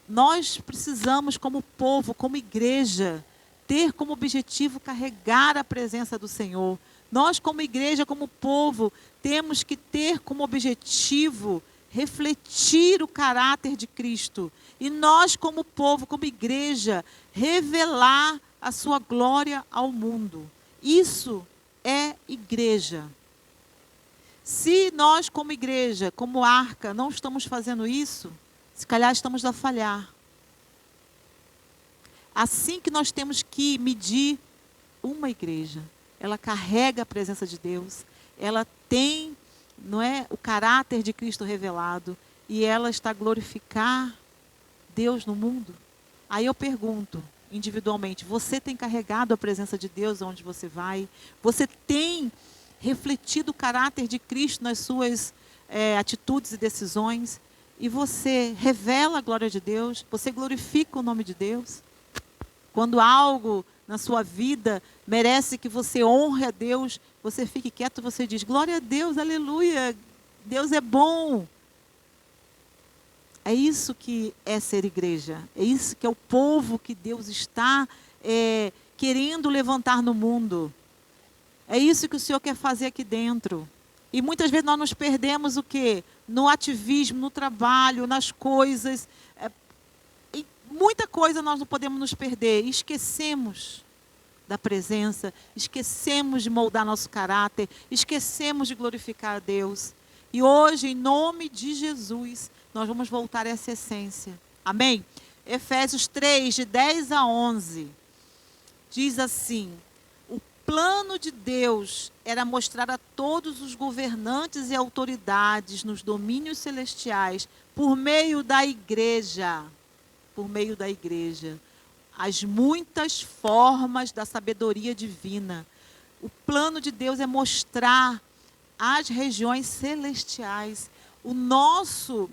Nós precisamos, como povo, como igreja, ter como objetivo carregar a presença do Senhor. Nós, como igreja, como povo, temos que ter como objetivo refletir o caráter de Cristo. E nós, como povo, como igreja, revelar a sua glória ao mundo. Isso é igreja. Se nós, como igreja, como arca, não estamos fazendo isso, se calhar estamos a falhar. Assim que nós temos que medir uma igreja. Ela carrega a presença de Deus, ela tem, não é, o caráter de Cristo revelado, e ela está a glorificar Deus no mundo. Aí eu pergunto, individualmente, você tem carregado a presença de Deus onde você vai? Você tem refletido o caráter de Cristo nas suas atitudes e decisões? E você revela a glória de Deus? Você glorifica o nome de Deus? Quando algo na sua vida merece que você honre a Deus, você fique quieto, você diz, glória a Deus, aleluia, Deus é bom. É isso que é ser igreja, é isso que é o povo que Deus está querendo levantar no mundo. É isso que o Senhor quer fazer aqui dentro. E muitas vezes nós nos perdemos o quê? No ativismo, no trabalho, nas coisas. Muita coisa nós não podemos nos perder. Esquecemos da presença, esquecemos de moldar nosso caráter, esquecemos de glorificar a Deus. E hoje, em nome de Jesus, nós vamos voltar a essa essência. Amém? Efésios 3, de 10 a 11, diz assim: o plano de Deus era mostrar a todos os governantes e autoridades nos domínios celestiais, por meio da igreja, as muitas formas da sabedoria divina. O plano de Deus é mostrar as regiões celestiais, o nosso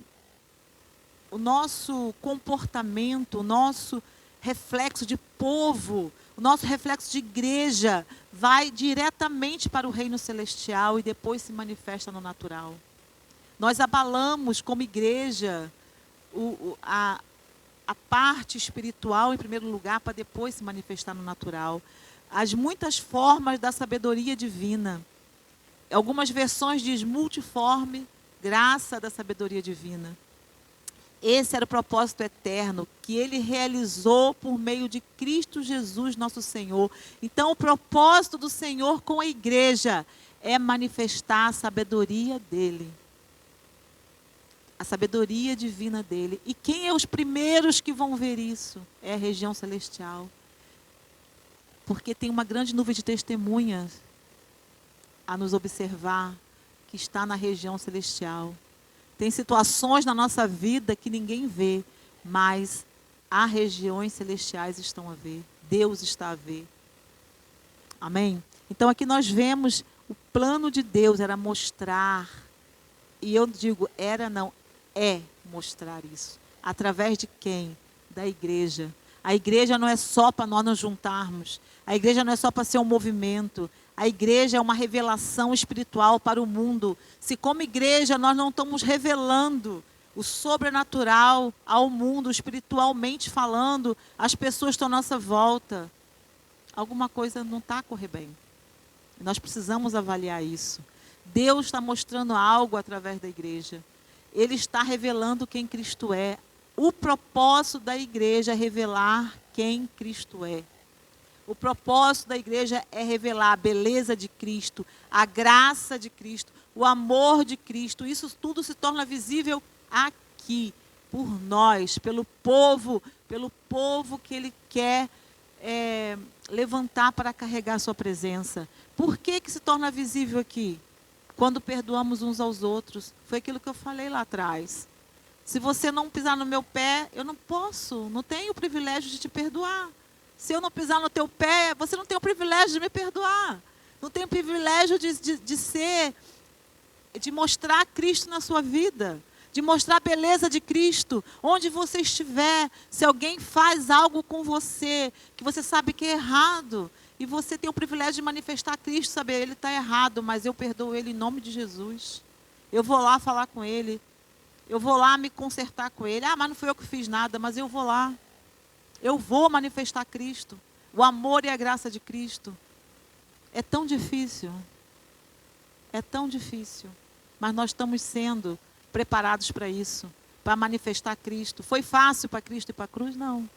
comportamento, o nosso reflexo de povo, o nosso reflexo de igreja vai diretamente para o reino celestial e depois se manifesta no natural. Nós abalamos como igreja a parte espiritual em primeiro lugar, para depois se manifestar no natural. As muitas formas da sabedoria divina. Algumas versões diz multiforme graça da sabedoria divina. Esse era o propósito eterno que ele realizou por meio de Cristo Jesus, nosso Senhor. Então, o propósito do Senhor com a igreja é manifestar a sabedoria dele. A sabedoria divina dele. E quem é os primeiros que vão ver isso? É a região celestial. Porque tem uma grande nuvem de testemunhas a nos observar, que está na região celestial. Tem situações na nossa vida que ninguém vê, mas as regiões celestiais estão a ver. Deus está a ver. Amém? Então aqui nós vemos o plano de Deus era mostrar, e eu digo era não, é mostrar isso. Através de quem? Da igreja. A igreja não é só para nós nos juntarmos. A igreja não é só para ser um movimento. A igreja é uma revelação espiritual para o mundo. Se como igreja nós não estamos revelando o sobrenatural ao mundo, espiritualmente falando, as pessoas estão à nossa volta, alguma coisa não está a correr bem. Nós precisamos avaliar isso. Deus está mostrando algo através da igreja. Ele está revelando quem Cristo é. O propósito da igreja é revelar quem Cristo é. O propósito da igreja é revelar a beleza de Cristo, a graça de Cristo, o amor de Cristo. Isso tudo se torna visível aqui, por nós, pelo povo que Ele quer levantar para carregar a sua presença. Por que se torna visível aqui? Quando perdoamos uns aos outros. Foi aquilo que eu falei lá atrás. Se você não pisar no meu pé, eu não tenho o privilégio de te perdoar. Se eu não pisar no teu pé, você não tem o privilégio de me perdoar. Não tem o privilégio de mostrar Cristo na sua vida, de mostrar a beleza de Cristo, onde você estiver. Se alguém faz algo com você, que você sabe que é errado, e você tem o privilégio de manifestar Cristo, saber, ele está errado, mas eu perdoo ele em nome de Jesus. Eu vou lá falar com ele, eu vou lá me consertar com ele. Mas não fui eu que fiz nada, mas eu vou lá. Eu vou manifestar Cristo, o amor e a graça de Cristo. É tão difícil, mas nós estamos sendo preparados para isso, para manifestar Cristo. Foi fácil para Cristo ir para a cruz? Não.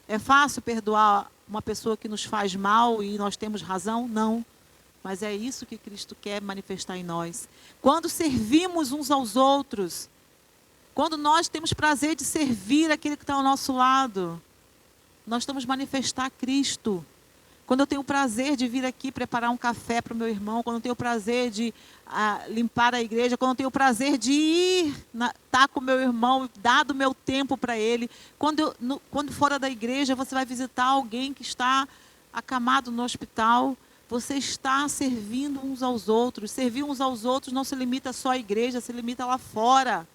É fácil perdoar uma pessoa que nos faz mal e nós temos razão? Não. Mas é isso que Cristo quer manifestar em nós. Quando servimos uns aos outros, quando nós temos prazer de servir aquele que está ao nosso lado, nós estamos manifestar Cristo. Quando eu tenho o prazer de vir aqui preparar um café para o meu irmão, quando eu tenho o prazer de limpar a igreja, quando eu tenho o prazer de estar com o meu irmão, dar do meu tempo para ele, quando fora da igreja você vai visitar alguém que está acamado no hospital, você está servindo uns aos outros. Servir uns aos outros não se limita só à igreja, se limita lá fora,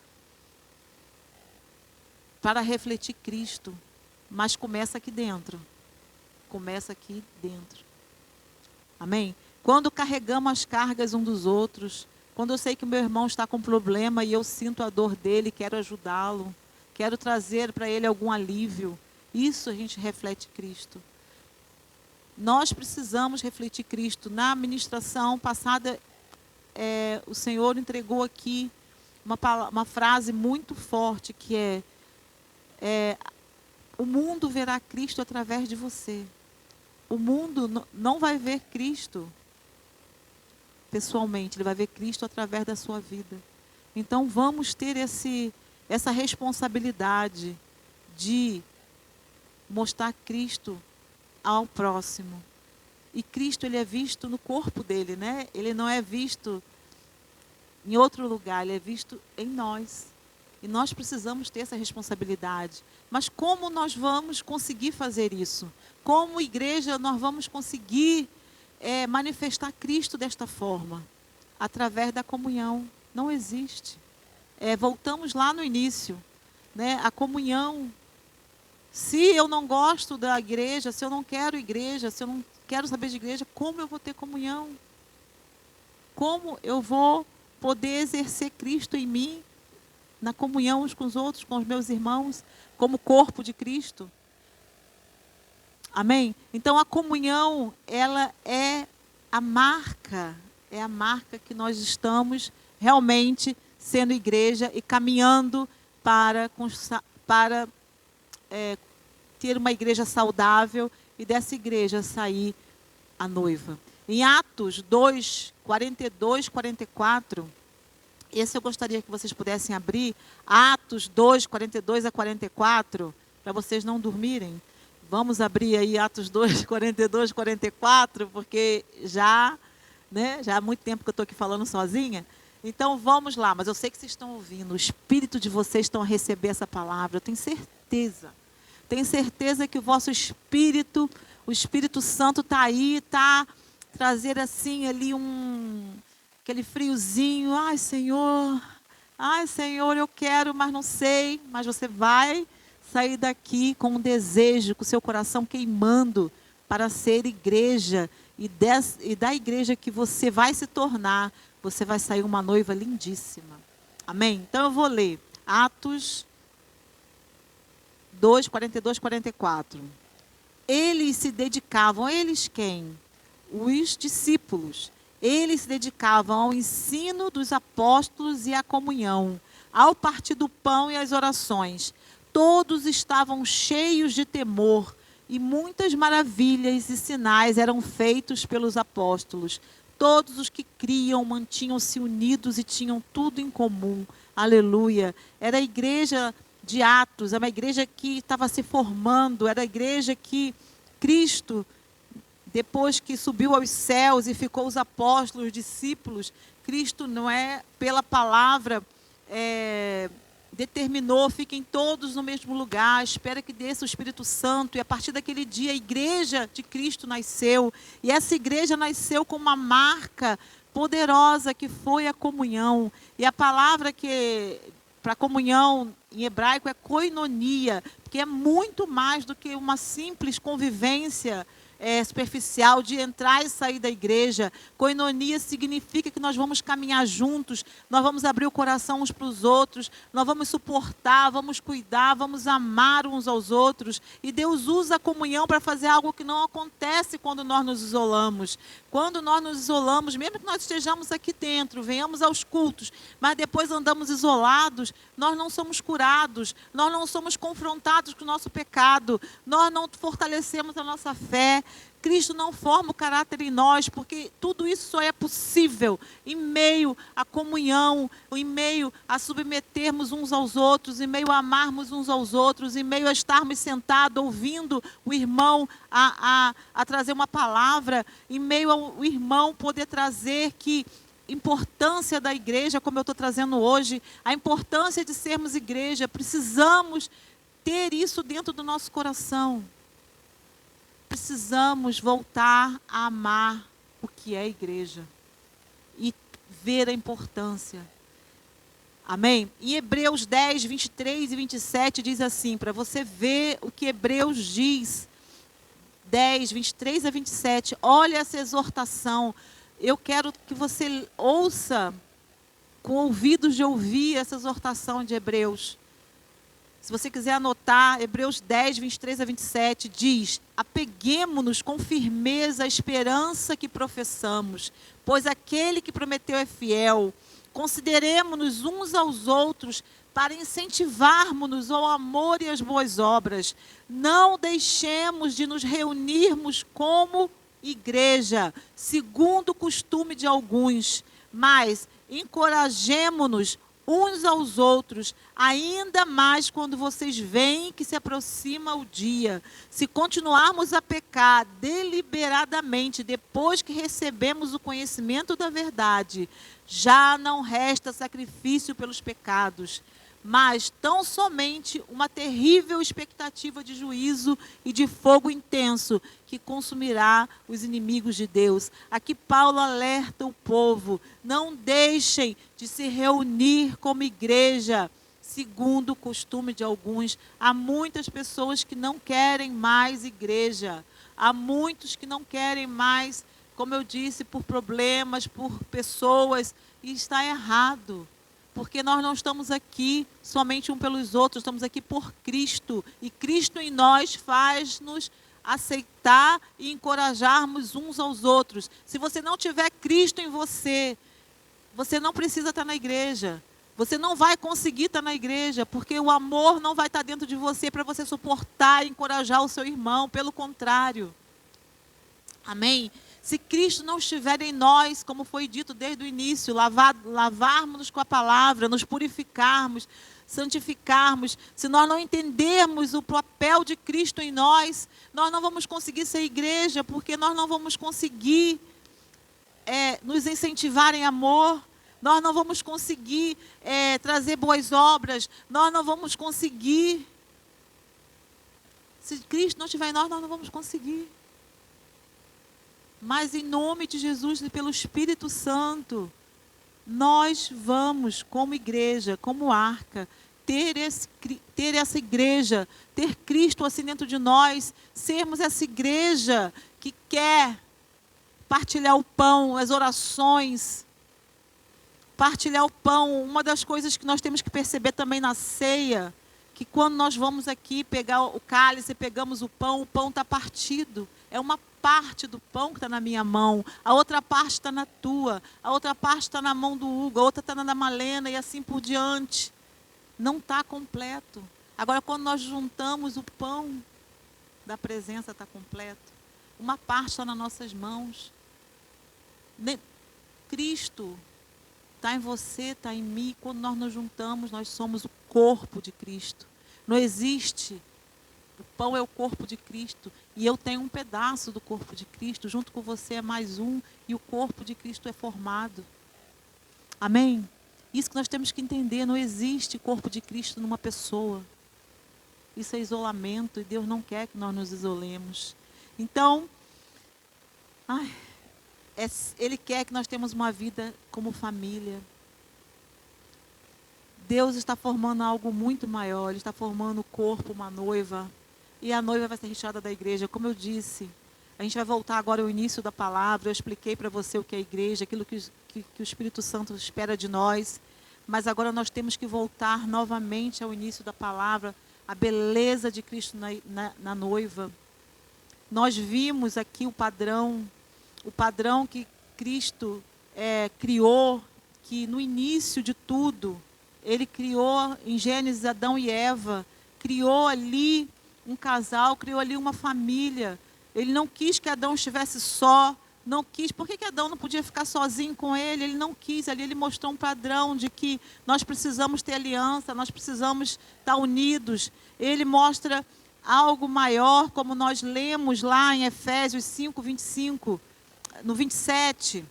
para refletir Cristo. Mas começa aqui dentro. Amém? Quando carregamos as cargas um dos outros, quando eu sei que o meu irmão está com problema e eu sinto a dor dele, quero ajudá-lo, quero trazer para ele algum alívio, isso a gente reflete Cristo. Nós precisamos refletir Cristo. Na ministração passada, o Senhor entregou aqui uma frase muito forte, que o mundo verá Cristo através de você. O mundo não vai ver Cristo pessoalmente, ele vai ver Cristo através da sua vida. Então vamos ter essa responsabilidade de mostrar Cristo ao próximo. E Cristo, ele é visto no corpo dele, né? Ele não é visto em outro lugar, ele é visto em nós. E nós precisamos ter essa responsabilidade. Mas como nós vamos conseguir fazer isso? Como igreja nós vamos conseguir manifestar Cristo desta forma? Através da comunhão. Não existe. Voltamos lá no início, né? A comunhão. Se eu não gosto da igreja, se eu não quero igreja, se eu não quero saber de igreja, como eu vou ter comunhão? Como eu vou poder exercer Cristo em mim? Na comunhão uns com os outros, com os meus irmãos, como corpo de Cristo. Amém? Então a comunhão, ela é a marca que nós estamos realmente sendo igreja e caminhando para ter uma igreja saudável e dessa igreja sair a noiva. Em Atos 2, 42, 44... esse eu gostaria que vocês pudessem abrir, Atos 2, 42 a 44, para vocês não dormirem. Vamos abrir aí Atos 2, 42, 44, porque já há muito tempo que eu estou aqui falando sozinha. Então vamos lá, mas eu sei que vocês estão ouvindo, o espírito de vocês estão a receber essa palavra, eu tenho certeza. Tenho certeza que o vosso espírito, o Espírito Santo está aí, está trazer assim ali aquele friozinho. Ai, Senhor, eu quero, mas não sei. Mas você vai sair daqui com um desejo, com o seu coração queimando para ser igreja. E da igreja que você vai se tornar, você vai sair uma noiva lindíssima. Amém? Então eu vou ler Atos 2, 42, 44. Eles se dedicavam, eles quem? Os discípulos. Eles se dedicavam ao ensino dos apóstolos e à comunhão, ao partir do pão e às orações. Todos estavam cheios de temor e muitas maravilhas e sinais eram feitos pelos apóstolos. Todos os que criam mantinham-se unidos e tinham tudo em comum. Aleluia. Era a igreja de Atos, é uma igreja que estava se formando, era a igreja que Cristo, depois que subiu aos céus e ficou os apóstolos, os discípulos, Cristo, não é, pela palavra, determinou, fiquem todos no mesmo lugar, espera que desça o Espírito Santo, e a partir daquele dia a igreja de Cristo nasceu, e essa igreja nasceu com uma marca poderosa que foi a comunhão, e a palavra que para comunhão em hebraico é koinonia, que é muito mais do que uma simples convivência superficial de entrar e sair da igreja. Koinonia significa que nós vamos caminhar juntos, nós vamos abrir o coração uns para os outros, nós vamos suportar, vamos cuidar, vamos amar uns aos outros. E Deus usa a comunhão para fazer algo que não acontece quando nós nos isolamos. Quando nós nos isolamos, mesmo que nós estejamos aqui dentro, venhamos aos cultos, mas depois andamos isolados, nós não somos curados, nós não somos confrontados com o nosso pecado, nós não fortalecemos a nossa fé. Cristo não forma o caráter em nós, porque tudo isso só é possível em meio à comunhão, em meio a submetermos uns aos outros, em meio a amarmos uns aos outros, em meio a estarmos sentados ouvindo o irmão a trazer uma palavra, em meio ao irmão poder trazer que importância da igreja, como eu estou trazendo hoje, a importância de sermos igreja, precisamos ter isso dentro do nosso coração. Precisamos voltar a amar o que é igreja e ver a importância. Amém? Em Hebreus 10, 23 e 27 diz assim, para você ver o que Hebreus diz, 10, 23 a 27, olha essa exortação. Eu quero que você ouça com ouvidos de ouvir essa exortação de Hebreus. Se você quiser anotar, Hebreus 10, 23 a 27, diz: apeguemo-nos com firmeza à esperança que professamos, pois aquele que prometeu é fiel. Consideremo-nos uns aos outros para incentivarmos-nos ao amor e às boas obras. Não deixemos de nos reunirmos como igreja, segundo o costume de alguns, mas encorajemo-nos uns aos outros, ainda mais quando vocês veem que se aproxima o dia. Se continuarmos a pecar deliberadamente, depois que recebemos o conhecimento da verdade, já não resta sacrifício pelos pecados, mas tão somente uma terrível expectativa de juízo e de fogo intenso que consumirá os inimigos de Deus. Aqui Paulo alerta o povo: não deixem de se reunir como igreja, segundo o costume de alguns. Há muitas pessoas que não querem mais igreja, há muitos que não querem mais, como eu disse, por problemas, por pessoas, e está errado. Porque nós não estamos aqui somente um pelos outros, estamos aqui por Cristo. E Cristo em nós faz-nos aceitar e encorajarmos uns aos outros. Se você não tiver Cristo em você, você não precisa estar na igreja. Você não vai conseguir estar na igreja, porque o amor não vai estar dentro de você para você suportar e encorajar o seu irmão. Pelo contrário. Amém? Se Cristo não estiver em nós, como foi dito desde o início, lavarmos-nos com a palavra, nos purificarmos, santificarmos, se nós não entendermos o papel de Cristo em nós, nós não vamos conseguir ser igreja, porque nós não vamos conseguir nos incentivar em amor, nós não vamos conseguir trazer boas obras, nós não vamos conseguir. Se Cristo não estiver em nós, nós não vamos conseguir. Mas em nome de Jesus e pelo Espírito Santo, nós vamos, como igreja, como arca, ter essa igreja, ter Cristo assim dentro de nós, sermos essa igreja que quer partilhar o pão, as orações, partilhar o pão. Uma das coisas que nós temos que perceber também na ceia, que quando nós vamos aqui pegar o cálice, pegamos o pão está partido. É uma parte do pão que está na minha mão, a outra parte está na tua, a outra parte está na mão do Hugo, a outra está na da Malena e assim por diante. Não está completo. Agora, quando nós juntamos o pão da presença, está completo. Uma parte está nas nossas mãos. Cristo está em você, está em mim. Quando nós nos juntamos, nós somos o corpo de Cristo. Não existe. O pão é o corpo de Cristo. E eu tenho um pedaço do corpo de Cristo. Junto com você é mais um. E o corpo de Cristo é formado. Amém? Isso que nós temos que entender. Não existe corpo de Cristo numa pessoa. Isso é isolamento. E Deus não quer que nós nos isolemos. Então, Ele quer que nós tenhamos uma vida como família. Deus está formando algo muito maior. Ele está formando o corpo, uma noiva. E a noiva vai ser retirada da igreja. Como eu disse, a gente vai voltar agora ao início da palavra. Eu expliquei para você o que é a igreja, aquilo que o Espírito Santo espera de nós. Mas agora nós temos que voltar novamente ao início da palavra, a beleza de Cristo na noiva. Nós vimos aqui o padrão que Cristo criou, que no início de tudo, Ele criou em Gênesis Adão e Eva, criou ali um casal, criou ali uma família. Ele não quis que Adão estivesse só, não quis. Por que Adão não podia ficar sozinho com ele? Ele não quis. Ali ele mostrou um padrão de que nós precisamos ter aliança, nós precisamos estar unidos. Ele mostra algo maior, como nós lemos lá em Efésios 5, 25, no 27.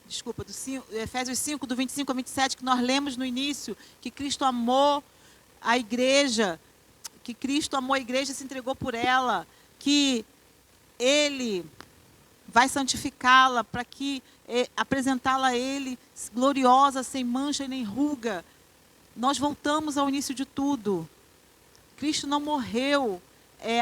Desculpa, Efésios 5, do 25 a 27, que nós lemos no início, que Cristo amou a igreja, e se entregou por ela, que Ele vai santificá-la para que apresentá-la a Ele gloriosa, sem mancha e nem ruga. Nós voltamos ao início de tudo. Cristo não morreu.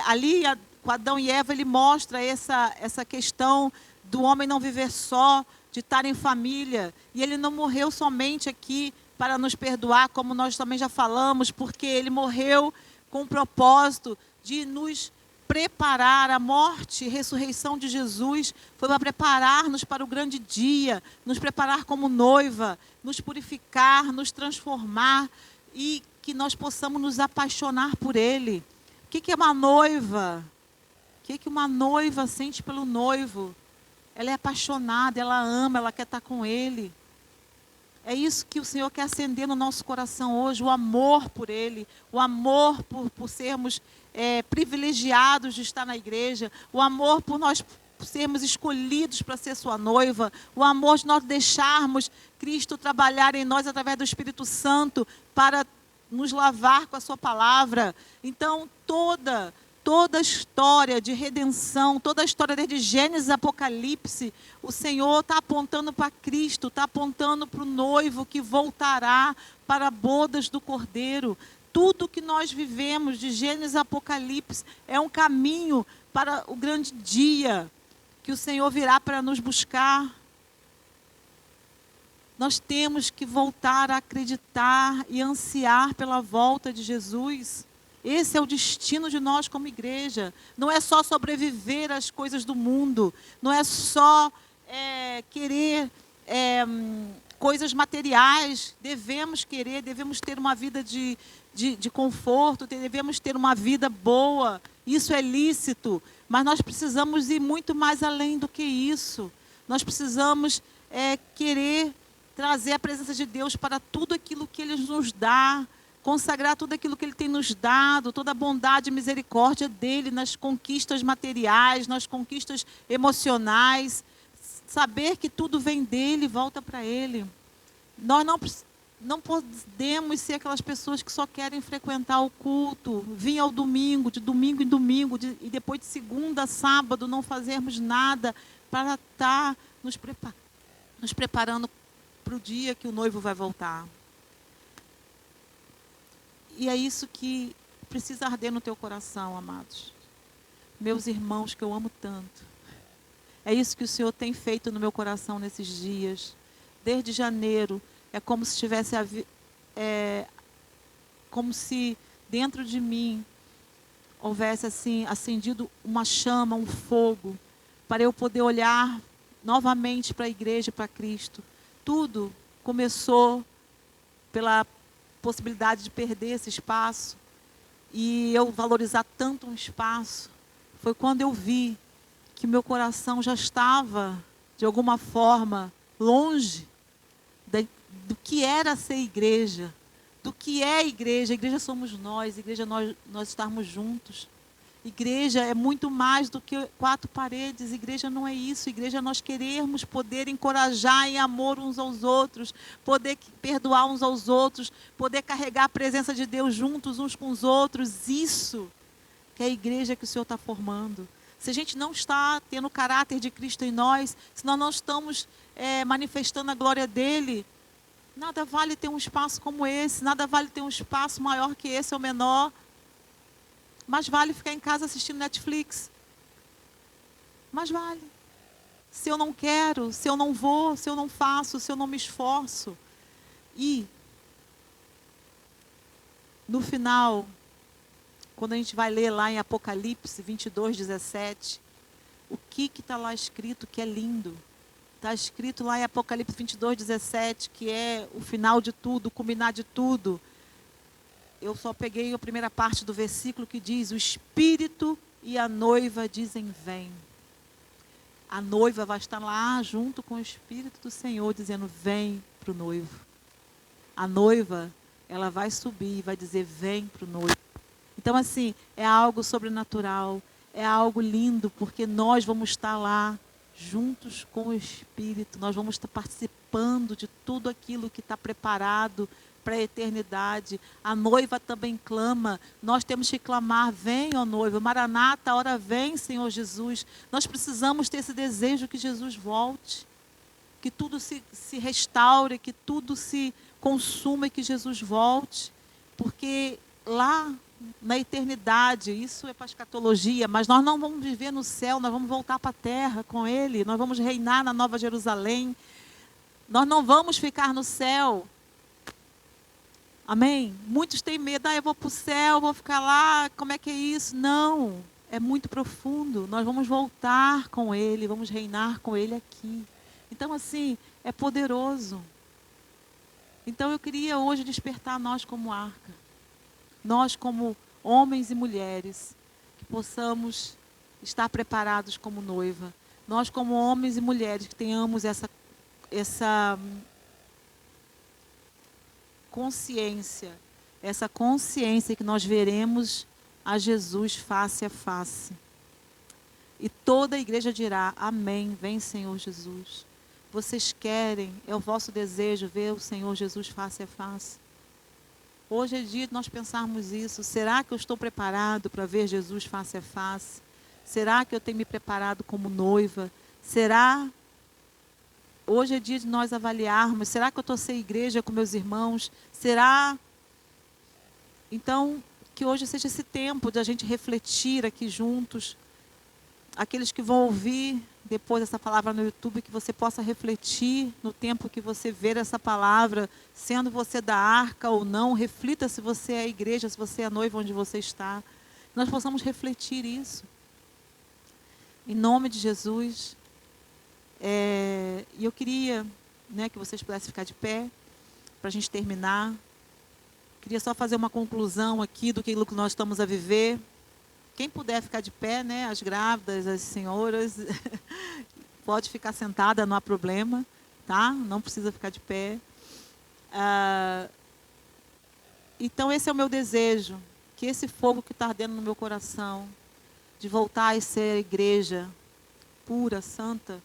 Ali, com Adão e Eva, Ele mostra essa questão do homem não viver só, de estar em família. E Ele não morreu somente aqui para nos perdoar, como nós também já falamos, porque Ele morreu com o propósito de nos preparar. A morte e ressurreição de Jesus foi para preparar-nos para o grande dia, nos preparar como noiva, nos purificar, nos transformar e que nós possamos nos apaixonar por Ele. O que é uma noiva? O que uma noiva sente pelo noivo? Ela é apaixonada, ela ama, ela quer estar com Ele. É isso que o Senhor quer acender no nosso coração hoje, o amor por Ele, o amor por sermos privilegiados de estar na igreja, o amor por nós sermos escolhidos para ser sua noiva, o amor de nós deixarmos Cristo trabalhar em nós através do Espírito Santo para nos lavar com a sua palavra. Então, toda a história de redenção, toda a história desde Gênesis a Apocalipse, o Senhor está apontando para Cristo, está apontando para o noivo que voltará para bodas do Cordeiro. Tudo que nós vivemos de Gênesis a Apocalipse é um caminho para o grande dia que o Senhor virá para nos buscar. Nós temos que voltar a acreditar e ansiar pela volta de Jesus. Esse é o destino de nós como igreja. Não é só sobreviver às coisas do mundo. Não é só querer coisas materiais. Devemos ter uma vida de conforto, devemos ter uma vida boa. Isso é lícito. Mas nós precisamos ir muito mais além do que isso. Nós precisamos querer trazer a presença de Deus para tudo aquilo que Ele nos dá, consagrar tudo aquilo que Ele tem nos dado, toda a bondade e misericórdia dEle nas conquistas materiais, nas conquistas emocionais, saber que tudo vem dEle e volta para Ele. Nós não podemos ser aquelas pessoas que só querem frequentar o culto, vir ao domingo, de domingo em domingo, e depois de segunda a sábado não fazermos nada para estar nos preparando para o dia que o noivo vai voltar. E é isso que precisa arder no teu coração, amados. Meus irmãos, que eu amo tanto. É isso que o Senhor tem feito no meu coração nesses dias. Desde janeiro, é como se tivesse como se dentro de mim houvesse assim acendido uma chama, um fogo, para eu poder olhar novamente para a igreja, para Cristo. Tudo começou pela possibilidade de perder esse espaço e eu valorizar tanto um espaço. Foi quando eu vi que meu coração já estava, de alguma forma, longe do que era ser igreja, do que é a igreja. A igreja somos nós, a igreja nós estarmos juntos. Igreja é muito mais do que 4 paredes. Igreja não é isso. Igreja é nós querermos poder encorajar em amor uns aos outros, poder perdoar uns aos outros, poder carregar a presença de Deus juntos uns com os outros. Isso que é a igreja que o Senhor está formando. Se a gente não está tendo o caráter de Cristo em nós, se nós não estamos manifestando a glória dele, nada vale ter um espaço como esse, nada vale ter um espaço maior que esse ou menor. Mas vale ficar em casa assistindo Netflix. Mas vale. Se eu não quero, se eu não vou, se eu não faço, se eu não me esforço. E, no final, quando a gente vai ler lá em Apocalipse 22:17, o que está lá escrito que é lindo? Está escrito lá em Apocalipse 22:17, que é o final de tudo, o culminar de tudo. Eu só peguei a primeira parte do versículo que diz: o Espírito e a noiva dizem vem. A noiva vai estar lá junto com o Espírito do Senhor dizendo vem para o noivo. A noiva, ela vai subir e vai dizer vem para o noivo. Então assim, é algo sobrenatural, é algo lindo, porque nós vamos estar lá juntos com o Espírito. Nós vamos estar participando de tudo aquilo que está preparado para a eternidade. A noiva também clama, nós temos que clamar, vem, ó noiva, Maranata, a hora vem, Senhor Jesus. Nós precisamos ter esse desejo que Jesus volte, que tudo se restaure, que tudo se consuma e que Jesus volte, porque lá na eternidade, isso é para a escatologia, mas nós não vamos viver no céu, nós vamos voltar para a terra com Ele, nós vamos reinar na Nova Jerusalém, nós não vamos ficar no céu. Amém? Muitos têm medo, eu vou para o céu, vou ficar lá, como é que é isso? Não, é muito profundo. Nós vamos voltar com Ele, vamos reinar com Ele aqui. Então, assim, é poderoso. Então, eu queria hoje despertar nós como arca. Nós como homens e mulheres, que possamos estar preparados como noiva. Nós como homens e mulheres que tenhamos essa consciência que nós veremos a Jesus face a face. E toda a igreja dirá, amém, vem Senhor Jesus. Vocês querem, é o vosso desejo ver o Senhor Jesus face a face? Hoje é dia de nós pensarmos isso. Será que eu estou preparado para ver Jesus face a face? Será que eu tenho me preparado como noiva? Será? Hoje é dia de nós avaliarmos. Será que eu estou sem igreja com meus irmãos? Será? Então, que hoje seja esse tempo de a gente refletir aqui juntos. Aqueles que vão ouvir depois essa palavra no YouTube, que você possa refletir no tempo que você ver essa palavra, sendo você da arca ou não, reflita se você é a igreja, se você é a noiva onde você está. Nós possamos refletir isso. Em nome de Jesus. E eu queria, que vocês pudessem ficar de pé, para a gente terminar. Queria só fazer uma conclusão aqui do que nós estamos a viver. Quem puder ficar de pé, as grávidas, as senhoras, pode ficar sentada, não há problema, tá? Não precisa ficar de pé. Então, esse é o meu desejo, que esse fogo que está ardendo no meu coração, de voltar a ser a igreja pura, santa,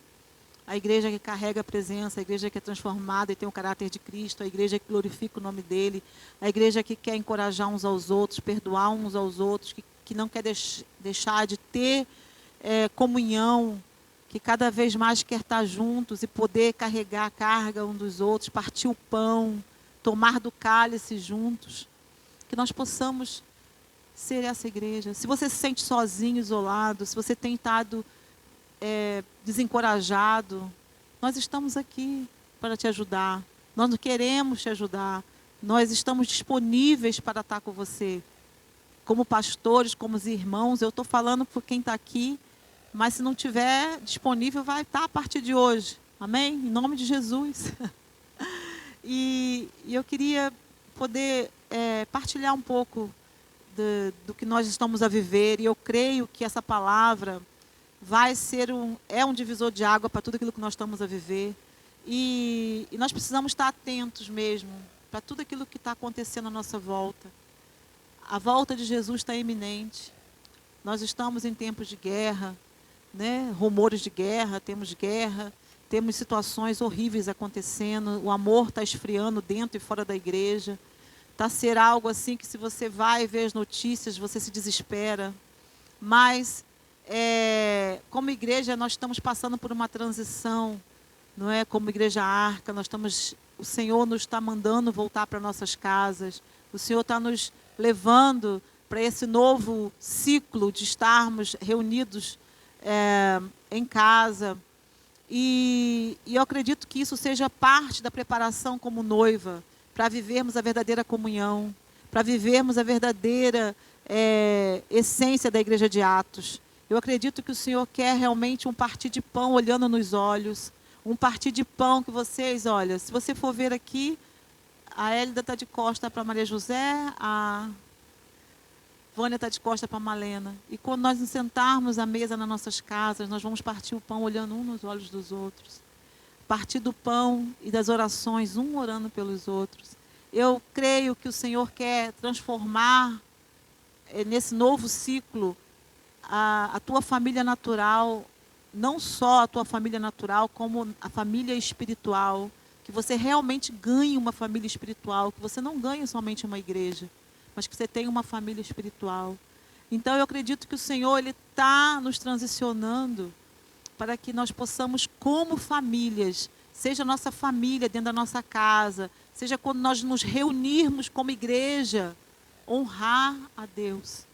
a igreja que carrega a presença, a igreja que é transformada e tem o caráter de Cristo, a igreja que glorifica o nome dele, a igreja que quer encorajar uns aos outros, perdoar uns aos outros, que não quer deixar de ter comunhão, que cada vez mais quer estar juntos e poder carregar a carga um dos outros, partir o pão, tomar do cálice juntos. Que nós possamos ser essa igreja. Se você se sente sozinho, isolado, se você tem estado desencorajado, nós estamos aqui para te ajudar. Nós não queremos te ajudar. Nós estamos disponíveis para estar com você. Como pastores, como os irmãos, eu estou falando por quem está aqui, mas se não estiver disponível, vai estar a partir de hoje. Amém? Em nome de Jesus. E eu queria poder partilhar um pouco do que nós estamos a viver, e eu creio que essa palavra vai ser um divisor de água para tudo aquilo que nós estamos a viver. E nós precisamos estar atentos mesmo, para tudo aquilo que está acontecendo à nossa volta. A volta de Jesus está iminente. Nós estamos em tempos de guerra, né? Rumores de guerra, temos situações horríveis acontecendo, o amor está esfriando dentro e fora da igreja. Está a ser algo assim que, se você vai ver as notícias, você se desespera. Mas, como igreja, nós estamos passando por uma transição, não é? Como igreja Arca, o Senhor nos está mandando voltar para nossas casas. O Senhor está nos levando para esse novo ciclo de estarmos reunidos em casa. E eu acredito que isso seja parte da preparação como noiva, para vivermos a verdadeira comunhão, para vivermos a verdadeira essência da igreja de Atos. Eu acredito que o Senhor quer realmente um partir de pão olhando nos olhos, um partir de pão que vocês, olha, se você for ver aqui, a Hélida está de costa para Maria José, a Vânia está de costa para Malena. E quando nós nos sentarmos à mesa nas nossas casas, nós vamos partir o pão olhando um nos olhos dos outros. Partir do pão e das orações, um orando pelos outros. Eu creio que o Senhor quer transformar nesse novo ciclo a tua família natural, não só a tua família natural, como a família espiritual. Que você realmente ganhe uma família espiritual, que você não ganhe somente uma igreja, mas que você tenha uma família espiritual. Então, eu acredito que o Senhor está nos transicionando para que nós possamos, como famílias, seja a nossa família dentro da nossa casa, seja quando nós nos reunirmos como igreja, honrar a Deus,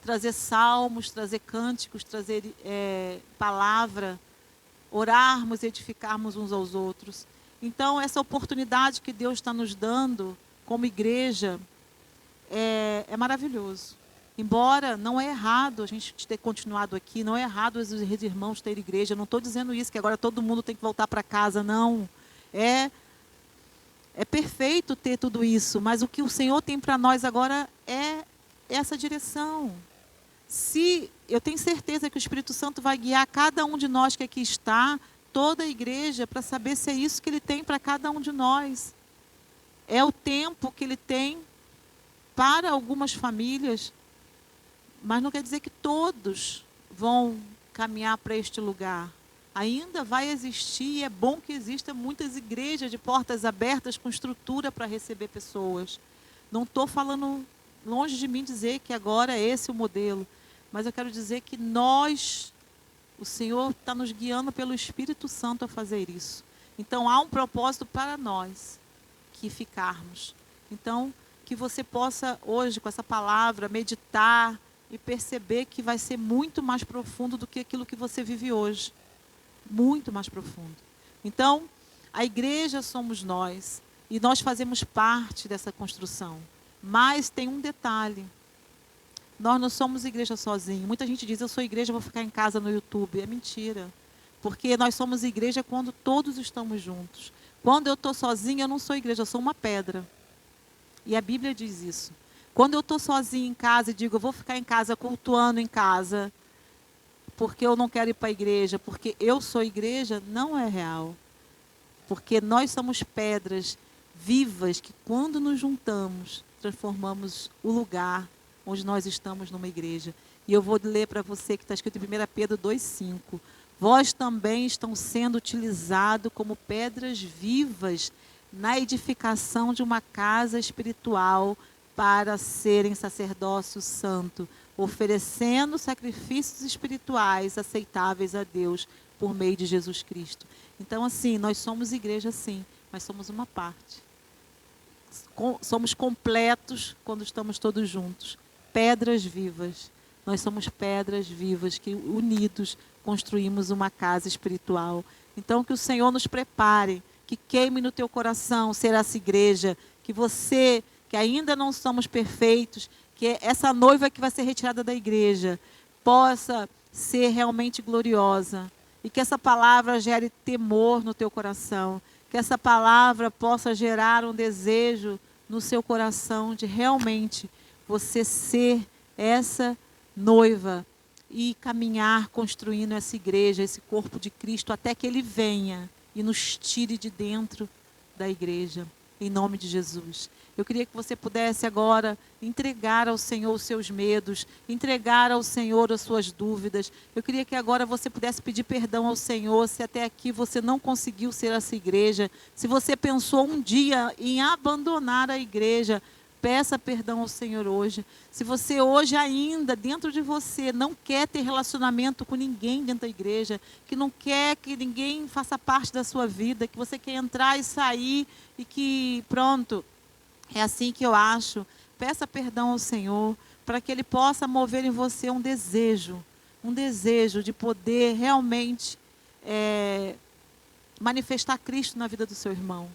trazer salmos, trazer cânticos, trazer palavra, orarmos e edificarmos uns aos outros. Então, essa oportunidade que Deus está nos dando como igreja é maravilhoso. Embora não é errado a gente ter continuado aqui, não é errado os irmãos terem igreja, eu não estou dizendo isso, que agora todo mundo tem que voltar para casa, não. É perfeito ter tudo isso, mas o que o Senhor tem para nós agora é essa direção. Eu tenho certeza que o Espírito Santo vai guiar cada um de nós que aqui está, toda a igreja, para saber se é isso que Ele tem para cada um de nós. É o tempo que Ele tem para algumas famílias, mas não quer dizer que todos vão caminhar para este lugar. Ainda vai existir, e é bom que existam muitas igrejas de portas abertas com estrutura para receber pessoas. Não estou falando, longe de mim dizer que agora é esse o modelo, mas eu quero dizer que o Senhor está nos guiando pelo Espírito Santo a fazer isso. Então, há um propósito para nós que ficarmos. Então, que você possa hoje, com essa palavra, meditar e perceber que vai ser muito mais profundo do que aquilo que você vive hoje. Muito mais profundo. Então, a igreja somos nós, e nós fazemos parte dessa construção. Mas tem um detalhe. Nós não somos igreja sozinhos. Muita gente diz, eu sou igreja, vou ficar em casa no YouTube. É mentira. Porque nós somos igreja quando todos estamos juntos. Quando eu estou sozinha, eu não sou igreja, eu sou uma pedra. E a Bíblia diz isso. Quando eu estou sozinha em casa e digo, eu vou ficar em casa, cultuando em casa, porque eu não quero ir para a igreja, porque eu sou igreja, não é real. Porque nós somos pedras vivas que, quando nos juntamos, transformamos o lugar onde nós estamos numa igreja. E eu vou ler para você que está escrito em 1 Pedro 2,5. Vós também estão sendo utilizados como pedras vivas na edificação de uma casa espiritual para serem sacerdócio santo, oferecendo sacrifícios espirituais aceitáveis a Deus por meio de Jesus Cristo. Então, assim, nós somos igreja, sim, mas somos uma parte. Somos completos quando estamos todos juntos. Pedras vivas. Nós somos pedras vivas que, unidos, construímos uma casa espiritual. Então, que o Senhor nos prepare, que queime no teu coração ser essa igreja, que você, que ainda não somos perfeitos, que essa noiva que vai ser retirada da igreja possa ser realmente gloriosa. E que essa palavra gere temor no teu coração. Que essa palavra possa gerar um desejo no seu coração de realmente você ser essa noiva e caminhar construindo essa igreja, esse corpo de Cristo, até que Ele venha e nos tire de dentro da igreja, em nome de Jesus. Eu queria que você pudesse agora entregar ao Senhor os seus medos, entregar ao Senhor as suas dúvidas. Eu queria que agora você pudesse pedir perdão ao Senhor, se até aqui você não conseguiu ser essa igreja, se você pensou um dia em abandonar a igreja, peça perdão ao Senhor hoje. Se você hoje ainda, dentro de você, não quer ter relacionamento com ninguém dentro da igreja, que não quer que ninguém faça parte da sua vida, que você quer entrar e sair e que, pronto, é assim que eu acho, peça perdão ao Senhor, para que Ele possa mover em você um desejo de poder realmente manifestar Cristo na vida do seu irmão.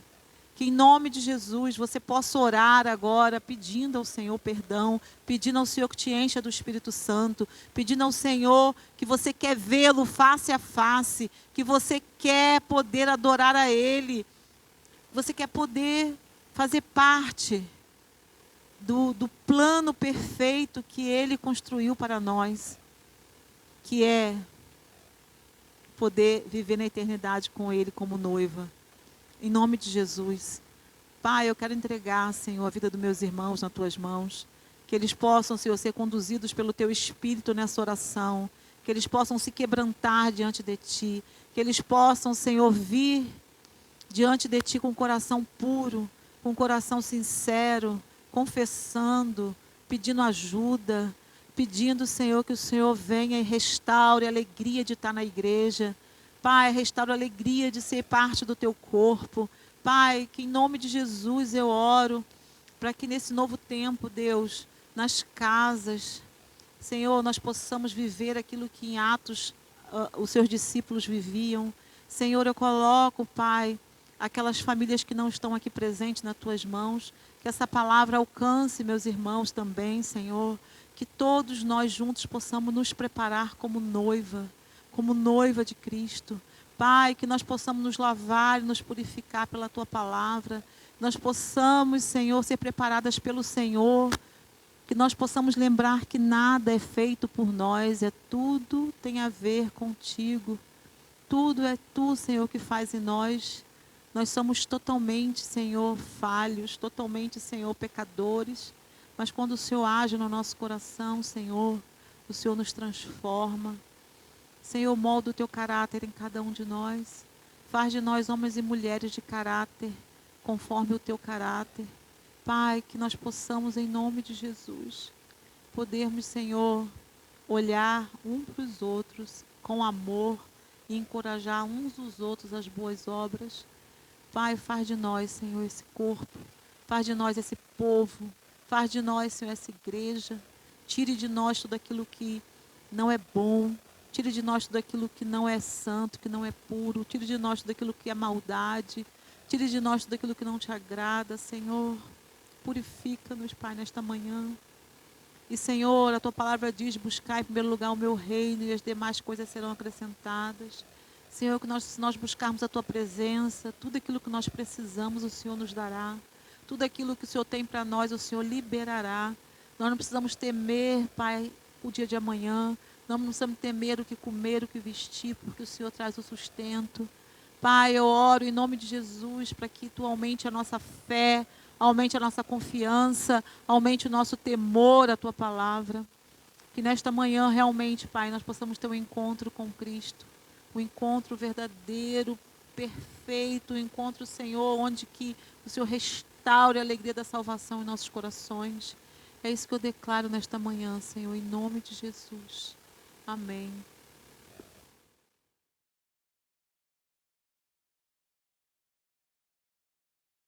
Que em nome de Jesus você possa orar agora, pedindo ao Senhor perdão, pedindo ao Senhor que te encha do Espírito Santo, pedindo ao Senhor que você quer vê-lo face a face, que você quer poder adorar a Ele, você quer poder fazer parte do plano perfeito que Ele construiu para nós, que é poder viver na eternidade com Ele como noiva. Em nome de Jesus. Pai, eu quero entregar, Senhor, a vida dos meus irmãos nas Tuas mãos. Que eles possam, Senhor, ser conduzidos pelo Teu Espírito nessa oração. Que eles possam se quebrantar diante de Ti. Que eles possam, Senhor, vir diante de Ti com o coração puro, com o coração sincero, confessando, pedindo ajuda, pedindo, Senhor, que o Senhor venha e restaure a alegria de estar na igreja. Pai, restaura a alegria de ser parte do Teu corpo. Pai, que em nome de Jesus eu oro para que nesse novo tempo, Deus, nas casas, Senhor, nós possamos viver aquilo que em Atos os Seus discípulos viviam. Senhor, eu coloco, Pai, aquelas famílias que não estão aqui presentes nas Tuas mãos, que essa palavra alcance meus irmãos também, Senhor, que todos nós juntos possamos nos preparar como noiva de Cristo. Pai, que nós possamos nos lavar e nos purificar pela Tua palavra. Nós possamos, Senhor, ser preparadas pelo Senhor. Que nós possamos lembrar que nada é feito por nós, tudo tem a ver contigo. Tudo é Tu, Senhor, que faz em nós. Nós somos totalmente, Senhor, falhos, totalmente, Senhor, pecadores. Mas quando o Senhor age no nosso coração, Senhor, o Senhor nos transforma. Senhor, molda o Teu caráter em cada um de nós. Faz de nós homens e mulheres de caráter, conforme o Teu caráter. Pai, que nós possamos, em nome de Jesus, podermos, Senhor, olhar uns para os outros com amor e encorajar uns os outros às boas obras. Pai, faz de nós, Senhor, esse corpo. Faz de nós esse povo. Faz de nós, Senhor, essa igreja. Tire de nós tudo aquilo que não é bom. Tire de nós tudo aquilo que não é santo, que não é puro. Tire de nós tudo aquilo que é maldade. Tire de nós tudo aquilo que não Te agrada, Senhor. Purifica-nos, Pai, nesta manhã. E, Senhor, a Tua palavra diz, buscar em primeiro lugar o Meu reino e as demais coisas serão acrescentadas. Senhor, que se nós buscarmos a Tua presença, tudo aquilo que nós precisamos, o Senhor nos dará. Tudo aquilo que o Senhor tem para nós, o Senhor liberará. Nós não precisamos temer, Pai, o dia de amanhã. Não precisamos temer o que comer, o que vestir, porque o Senhor traz o sustento. Pai, eu oro em nome de Jesus para que Tu aumente a nossa fé, aumente a nossa confiança, aumente o nosso temor à Tua palavra. Que nesta manhã realmente, Pai, nós possamos ter um encontro com Cristo. Um encontro verdadeiro, perfeito, um encontro, Senhor, onde que o Senhor restaure a alegria da salvação em nossos corações. É isso que eu declaro nesta manhã, Senhor, em nome de Jesus. Amém.